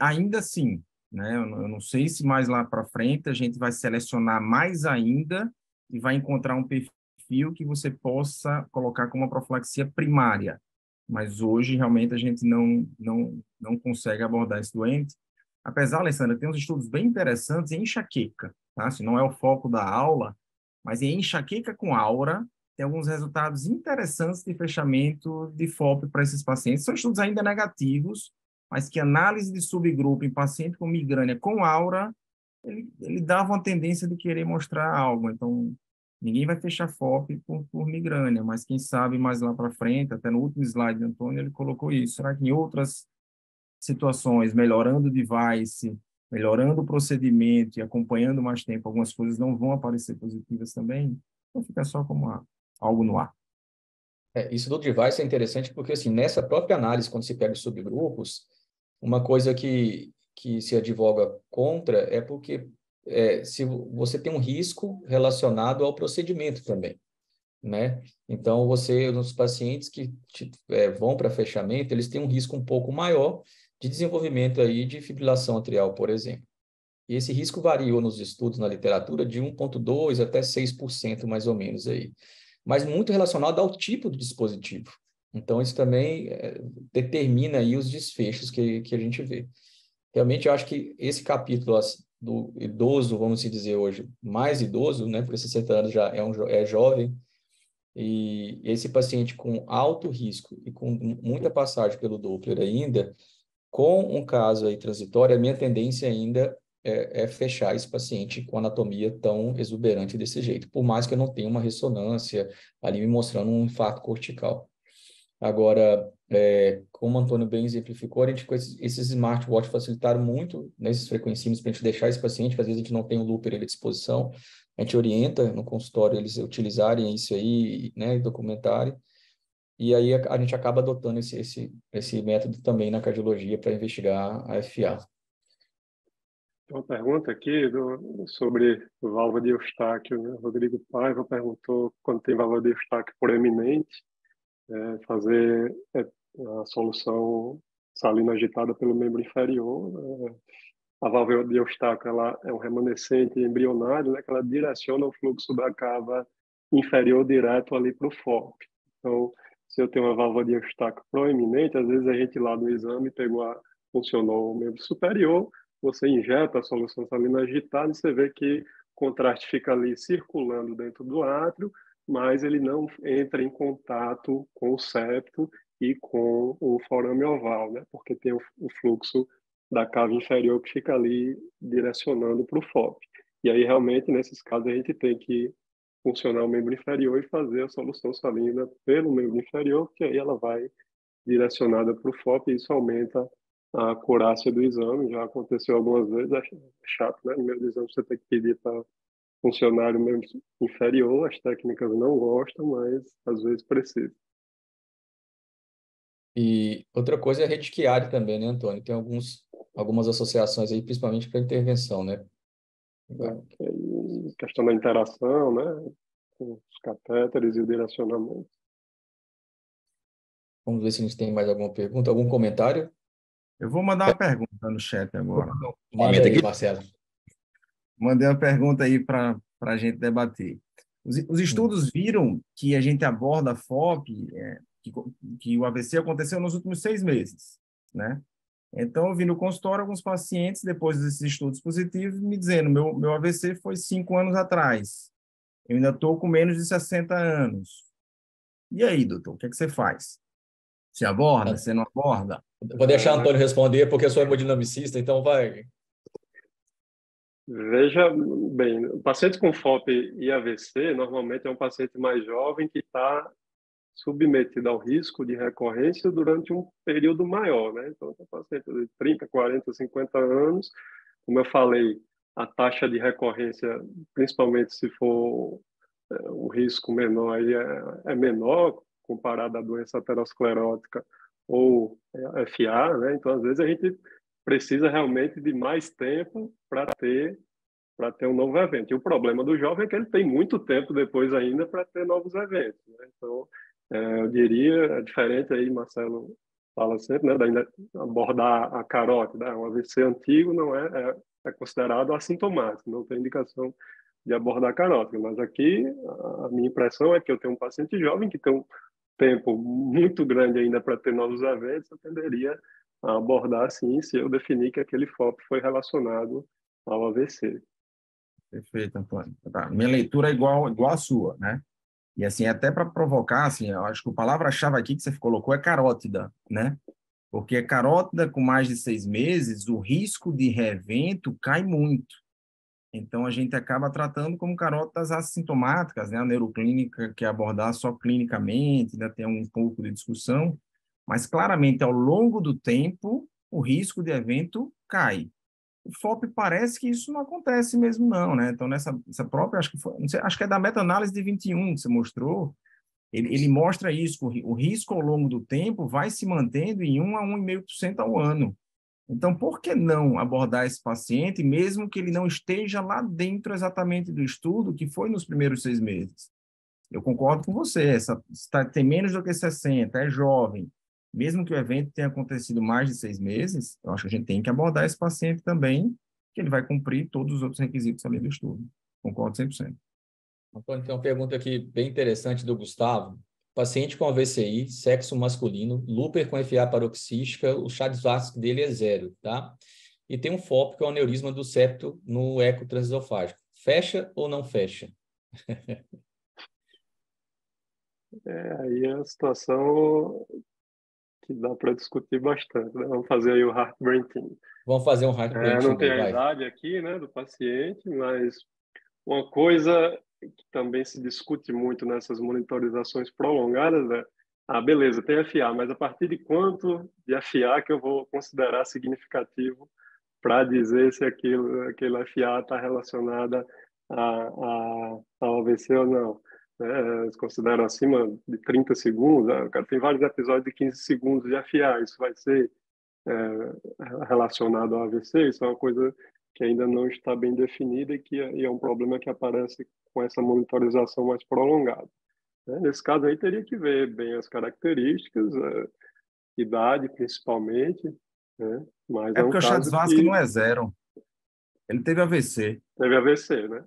Ainda assim, né? Eu não sei se mais lá para frente a gente vai selecionar mais ainda e vai encontrar um perfil que você possa colocar como uma profilaxia primária. Mas hoje, realmente, a gente não consegue abordar esse doente. Apesar, Alessandra, tem uns estudos bem interessantes em enxaqueca, tá? Se não é o foco da aula, mas em enxaqueca com aura, tem alguns resultados interessantes de fechamento de FOP para esses pacientes. São estudos ainda negativos, mas que análise de subgrupo em paciente com migrânia com aura, ele dava uma tendência de querer mostrar algo. Então, ninguém vai fechar FOP por migrânia, mas quem sabe mais lá para frente, até no último slide do Antônio, ele colocou isso. Será que em outras situações, melhorando o device, melhorando o procedimento e acompanhando mais tempo, algumas coisas não vão aparecer positivas também? Ou fica só como algo no ar? Isso do device é interessante porque, assim, nessa própria análise, quando se pega os subgrupos, uma coisa que se advoga contra é porque se você tem um risco relacionado ao procedimento também, né? Então, nos pacientes que vão para fechamento, eles têm um risco um pouco maior de desenvolvimento aí de fibrilação atrial, por exemplo. E esse risco variou nos estudos, na literatura, de 1,2% até 6% mais ou menos aí. Mas muito relacionado ao tipo do dispositivo. Então, isso também determina aí os desfechos que a gente vê. Realmente, eu acho que esse capítulo do idoso, vamos dizer hoje, mais idoso, né, por esses 60 anos já é jovem, e esse paciente com alto risco e com muita passagem pelo Doppler ainda, com um caso aí transitório, a minha tendência ainda é fechar esse paciente com anatomia tão exuberante desse jeito, por mais que eu não tenha uma ressonância ali me mostrando um infarto cortical. Agora, como o Antônio bem exemplificou, a gente, com esses smartwatches facilitaram muito nesses frequencímetros para a gente deixar esse paciente, que às vezes a gente não tem o looper à disposição, a gente orienta no consultório eles utilizarem isso aí, né, e documentarem, e aí a gente acaba adotando esse método também na cardiologia para investigar a FA. Tem uma pergunta aqui sobre válvula de Eustáquio, né? Rodrigo Paiva perguntou quando tem válvula de Eustáquio proeminente, fazer a solução salina agitada pelo membro inferior. A válvula de Eustáquio ela é um remanescente embrionário, né, que ela direciona o fluxo da cava inferior direto ali para o FOP. Então, se eu tenho uma válvula de Eustáquio proeminente, às vezes a gente lá no exame funcionou o membro superior, você injeta a solução salina agitada e você vê que o contraste fica ali circulando dentro do átrio, mas ele não entra em contato com o septo e com o forame oval, né? Porque tem o fluxo da cava inferior que fica ali direcionando para o FOP. E aí, realmente, nesses casos, a gente tem que funcionar o membro inferior e fazer a solução salina pelo membro inferior, que aí ela vai direcionada para o FOP e isso aumenta a acurácia do exame. Já aconteceu algumas vezes, é chato, né? No meio do exame você tem que pedir para funcionário membro inferior, as técnicas não gostam, mas às vezes precisa. E outra coisa é a rede Chiari também, né, Antônio? Tem algumas associações aí, principalmente para intervenção, né? Questão da interação, né? Com os catéteres e o direcionamento. Vamos ver se a gente tem mais alguma pergunta, algum comentário? Eu vou mandar uma pergunta no chat agora. Manda aí, Marcelo. Mandei uma pergunta aí para a gente debater. Os estudos viram que a gente aborda a FOP, que o AVC aconteceu nos últimos 6 meses, né? Então, eu vi no consultório alguns pacientes, depois desses estudos positivos, me dizendo, meu AVC foi 5 anos atrás. Eu ainda estou com menos de 60 anos. E aí, doutor, o que é que você faz? Você aborda? Você não aborda? Vou deixar o Antônio responder, porque eu sou hemodinamicista, então vai. Veja bem, pacientes com FOP e AVC, normalmente é um paciente mais jovem que está submetido ao risco de recorrência durante um período maior, né? Então, tem paciente de 30, 40, 50 anos, como eu falei, a taxa de recorrência, principalmente se for um risco menor, aí é menor comparado à doença aterosclerótica ou FA, né? Então, às vezes, a gente precisa realmente de mais tempo para ter um novo evento. E o problema do jovem é que ele tem muito tempo depois ainda para ter novos eventos, né? Então, Eu diria, é diferente aí, Marcelo fala sempre, né, da abordar a carótida, né? Um AVC antigo não é considerado assintomático, não tem indicação de abordar a carótida, mas aqui a minha impressão é que eu tenho um paciente jovem que tem um tempo muito grande ainda para ter novos eventos, eu tenderia a abordar sim, se eu definir que aquele FOP foi relacionado ao AVC. Perfeito, Antônio. Tá. Minha leitura é igual à sua, né? E assim, até para provocar, assim, eu acho que a palavra-chave aqui que você colocou é carótida, né? Porque a carótida com mais de 6 meses, o risco de reevento cai muito. Então, a gente acaba tratando como carótidas assintomáticas, né? A neuroclínica quer abordar só clinicamente, ainda tem um pouco de discussão, mas claramente, ao longo do tempo, o risco de evento cai. O FOP parece que isso não acontece mesmo, não, né? Então, nessa própria, acho que foi, não sei, acho que é da meta-análise de 21 que você mostrou, ele mostra isso, o risco ao longo do tempo vai se mantendo em 1 a 1,5% ao ano. Então, por que não abordar esse paciente, mesmo que ele não esteja lá dentro exatamente do estudo, que foi nos primeiros 6 meses? Eu concordo com você, tem menos do que 60, é jovem, mesmo que o evento tenha acontecido mais de 6 meses, eu acho que a gente tem que abordar esse paciente também, que ele vai cumprir todos os outros requisitos ali do estudo. Concordo 100%. Antônio, tem uma pergunta aqui bem interessante do Gustavo. Paciente com AVCI, sexo masculino, Looper com FA paroxística, o Chad-Vasque dele é 0, tá? E tem um FOP, que é o aneurisma do septo no eco transesofágico. Fecha ou não fecha? Aí é a situação que dá para discutir bastante, né? Vamos fazer aí o heart-brain team. Vamos fazer um heart brain Não tem team, a vai. idade aqui, né, do paciente, mas uma coisa que também se discute muito nessas monitorizações prolongadas é, beleza, tem FA, mas a partir de quanto de FA que eu vou considerar significativo para dizer se aquele FA está relacionada ao AVC ou não? Eles consideram acima de 30 segundos, né? O cara tem vários episódios de 15 segundos de FA, isso vai ser relacionado ao AVC? Isso é uma coisa que ainda não está bem definida e é um problema que aparece com essa monitorização mais prolongada, né? Nesse caso aí teria que ver bem as características, idade principalmente, né? Mas É é um porque o caso Chad-Vasque que não é 0, ele teve AVC. teve AVC, né?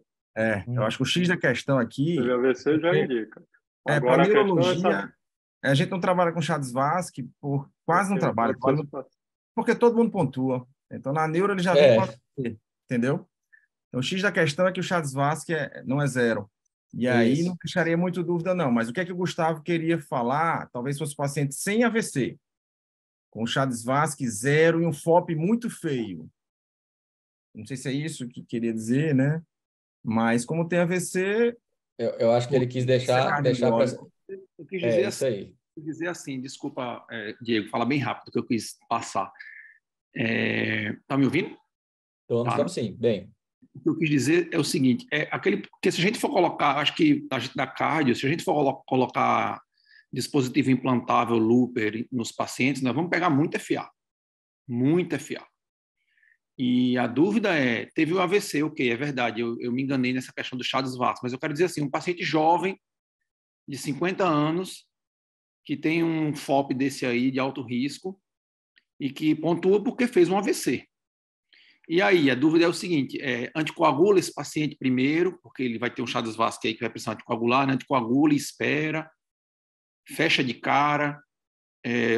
Eu acho que o X da questão Teve aqui, AVC já porque indica. para Agora a questão é essa. neurologia, a gente não trabalha com Chad-Vasque, quase não Ok, trabalha, pode ser esse passo. porque todo mundo pontua. Então, na neuro, ele já vem com É, AVC, entendeu? Então, o X da questão é que o Chad-Vasque não é 0. E aí não isso. deixaria muito dúvida, não. Mas o que é que o Gustavo queria falar? Talvez fosse paciente sem AVC, com o Chad-Vasque 0 e um FOP muito feio. Não sei se é isso que queria dizer, né? Mas como tem AVC, Eu acho que ele quis isso é deixar para... cardiológico. Eu quis É, dizer isso assim, aí. desculpa, Diego, fala bem rápido que eu quis passar. Tá me ouvindo? Tá, né? Estamos sim, bem. O que eu quis dizer é o seguinte, porque se a gente for colocar, acho que a gente da cardio, se a gente for colocar dispositivo implantável Looper nos pacientes, nós vamos pegar muito FA, muito FA. E a dúvida teve o AVC, ok, é verdade, eu me enganei nessa questão do Chad-Vasque, mas eu quero dizer assim, um paciente jovem, de 50 anos, que tem um FOP desse aí, de alto risco, e que pontua porque fez um AVC. E aí, a dúvida é o seguinte, anticoagula esse paciente primeiro, porque ele vai ter um Chad-Vasque aí que vai precisar anticoagular, né? Anticoagula e espera, fecha de cara,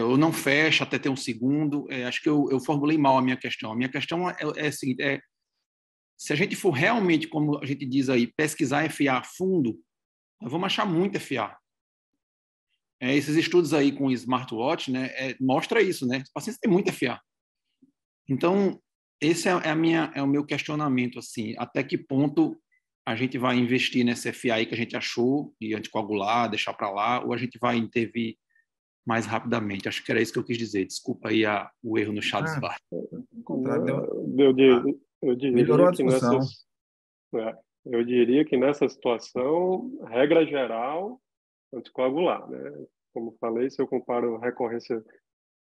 ou não fecha até ter um segundo. Acho que eu formulei mal a minha questão. A minha questão é a seguinte, se a gente for realmente, como a gente diz aí, pesquisar FA a fundo, nós vamos achar muito FA. Esses estudos aí com smartwatch, né, mostra isso, né? Os pacientes têm muito FA. Então, esse é o meu questionamento, assim, até que ponto a gente vai investir nessa FA aí que a gente achou de anticoagular, deixar para lá, ou a gente vai intervir mais rapidamente? Acho que era isso que eu quis dizer. Desculpa aí o erro no Chad-Vasque. Eu melhorou diria a que discussão. eu diria que nessa situação, regra geral, anticoagular, né? Como falei, se eu comparo a recorrência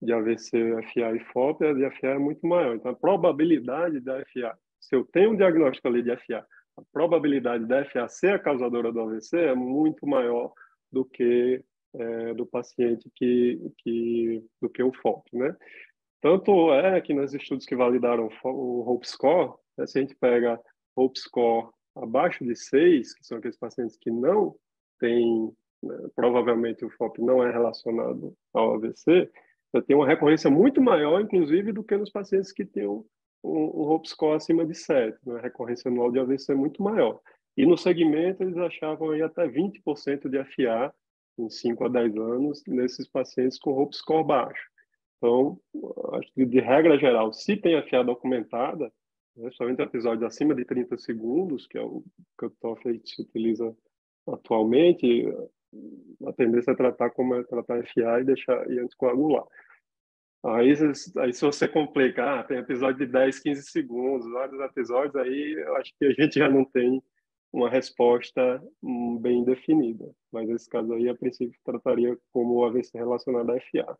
de AVC, FA e FOP, a de FA é muito maior. Então, a probabilidade da FA, se eu tenho um diagnóstico ali de FA, a probabilidade da FA ser a causadora do AVC é muito maior do que do paciente do que o FOP, né? Tanto é que nos estudos que validaram o HOPE score, né, se a gente pega HOPE score abaixo de 6, que são aqueles pacientes que não têm, né, provavelmente o FOP não é relacionado ao AVC, eu tenho uma recorrência muito maior, inclusive, do que nos pacientes que têm um HOPE score acima de 7, né? A recorrência anual de AVC é muito maior. E no segmento, eles achavam aí até 20% de FA em 5 a 10 anos nesses pacientes com HOPE score baixo. Então, acho que de regra geral, se tem FA documentada, né, somente episódios acima de 30 segundos, que é o que o TOFA se utiliza atualmente, a tendência é tratar como é tratar FA e deixar e anticoagular. Aí se você complicar, tem episódio de 10, 15 segundos, vários episódios, aí eu acho que a gente já não tem uma resposta bem definida. Mas nesse caso aí, a princípio, trataria como AVC relacionado a FA.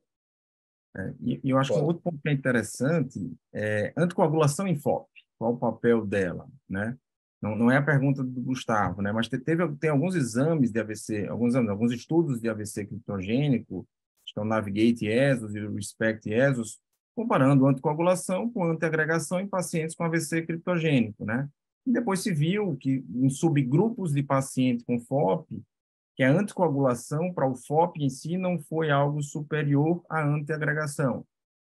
E eu acho que um outro ponto que é interessante é anticoagulação em FOP. Qual o papel dela, né? Não é a pergunta do Gustavo, né? Mas tem alguns exames de AVC, alguns estudos de AVC criptogênico, estão Navigate ESOS e o Respect ESOS, comparando anticoagulação com antiagregação em pacientes com AVC criptogênico, né? E depois se viu que em subgrupos de pacientes com FOP, que a anticoagulação para o FOP em si não foi algo superior à antiagregação.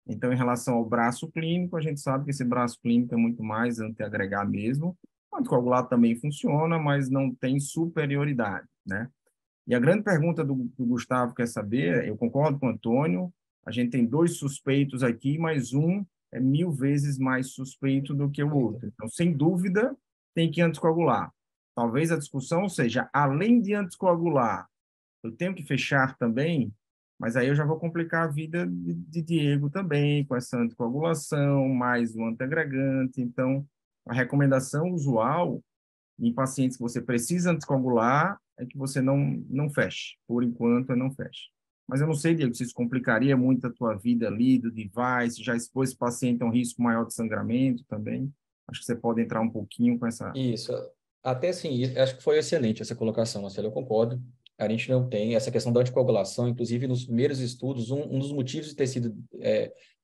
Então, em relação ao braço clínico, a gente sabe que esse braço clínico é muito mais antiagregar mesmo. O anticoagulado também funciona, mas não tem superioridade, né? E a grande pergunta do Gustavo quer saber, eu concordo com o Antônio, a gente tem 2 suspeitos aqui, mas um é 1000 vezes mais suspeito do que o outro. Então, sem dúvida, tem que anticoagular. Talvez a discussão seja, além de anticoagular, eu tenho que fechar também, mas aí eu já vou complicar a vida de Diego também, com essa anticoagulação, mais o antiagregante. Então, a recomendação usual em pacientes que você precisa anticoagular é que você não feche. Por enquanto, não feche. Mas eu não sei, Diego, se isso complicaria muito a tua vida ali, do device, já expôs esse paciente a um risco maior de sangramento também. Acho que você pode entrar um pouquinho com essa... Isso. Até sim, acho que foi excelente essa colocação, Marcelo, eu concordo. A gente não tem essa questão da anticoagulação, inclusive nos primeiros estudos, um dos motivos de ter sido,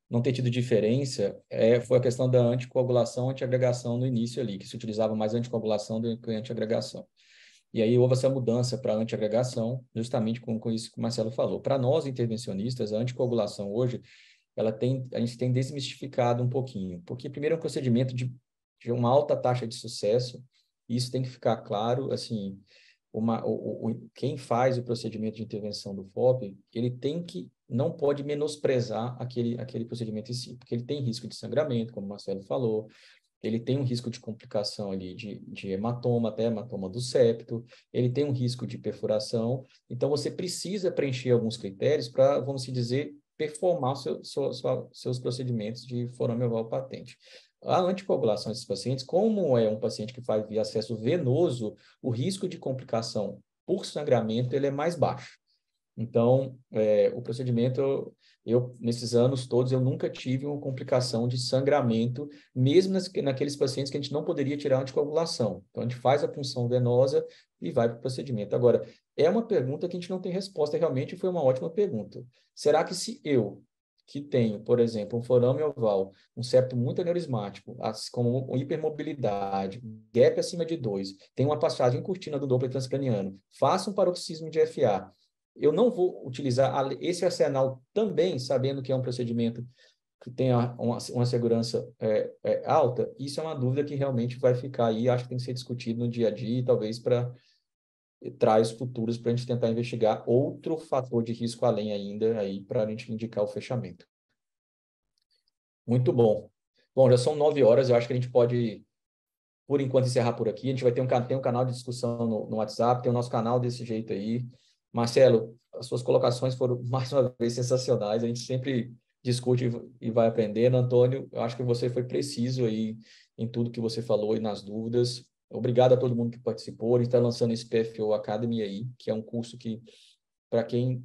não ter tido diferença foi a questão da anticoagulação, antiagregação no início ali, que se utilizava mais anticoagulação do que antiagregação. E aí houve essa mudança para antiagregação, justamente com isso que o Marcelo falou. Para nós, intervencionistas, a anticoagulação hoje, a gente tem desmistificado um pouquinho, porque primeiro é um procedimento de uma alta taxa de sucesso, e isso tem que ficar claro, assim, quem faz o procedimento de intervenção do FOP, ele não pode menosprezar aquele procedimento em si, porque ele tem risco de sangramento, como o Marcelo falou, ele tem um risco de complicação ali de hematoma, até hematoma do septo, ele tem um risco de perfuração, então você precisa preencher alguns critérios para, vamos dizer, performar seus procedimentos de forame oval patente. A anticoagulação desses pacientes, como é um paciente que faz via acesso venoso, o risco de complicação por sangramento ele é mais baixo. Então, o procedimento, nesses anos todos, eu nunca tive uma complicação de sangramento, mesmo naqueles pacientes que a gente não poderia tirar a anticoagulação. Então, a gente faz a punção venosa e vai para o procedimento. Agora, é uma pergunta que a gente não tem resposta, realmente foi uma ótima pergunta. Será que se eu, que tenho, por exemplo, um forame oval, um septo muito aneurismático, com hipermobilidade, gap acima de 2, tem uma passagem curtina do Doppler transcraniano, faço um paroxismo de FA, eu não vou utilizar esse arsenal também, sabendo que é um procedimento que tem uma segurança alta? Isso é uma dúvida que realmente vai ficar aí, acho que tem que ser discutido no dia a dia, talvez para traz futuros para a gente tentar investigar outro fator de risco além ainda aí para a gente indicar o fechamento. Muito bom. Bom, já são 9 horas, eu acho que a gente pode, por enquanto, encerrar por aqui. A gente vai ter um canal de discussão no WhatsApp, tem o nosso canal desse jeito aí. Marcelo, as suas colocações foram, mais uma vez, sensacionais. A gente sempre discute e vai aprendendo. Antônio, eu acho que você foi preciso aí em tudo que você falou e nas dúvidas. Obrigado a todo mundo que participou. A gente está lançando esse PFO Academy aí, que é um curso que, para quem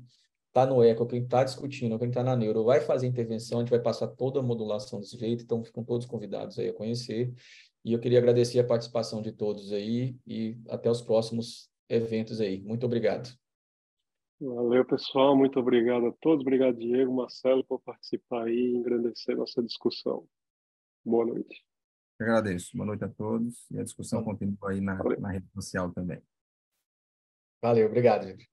está no ECO, quem está discutindo, quem está na Neuro, vai fazer intervenção, a gente vai passar toda a modulação desse jeito, então ficam todos convidados aí a conhecer. E eu queria agradecer a participação de todos aí e até os próximos eventos aí. Muito obrigado. Valeu, pessoal. Muito obrigado a todos. Obrigado, Diego, Marcelo, por participar aí e engrandecer nossa discussão. Boa noite. Eu agradeço. Boa noite a todos e a discussão continua aí Valeu. na rede social também. Valeu, obrigado, gente.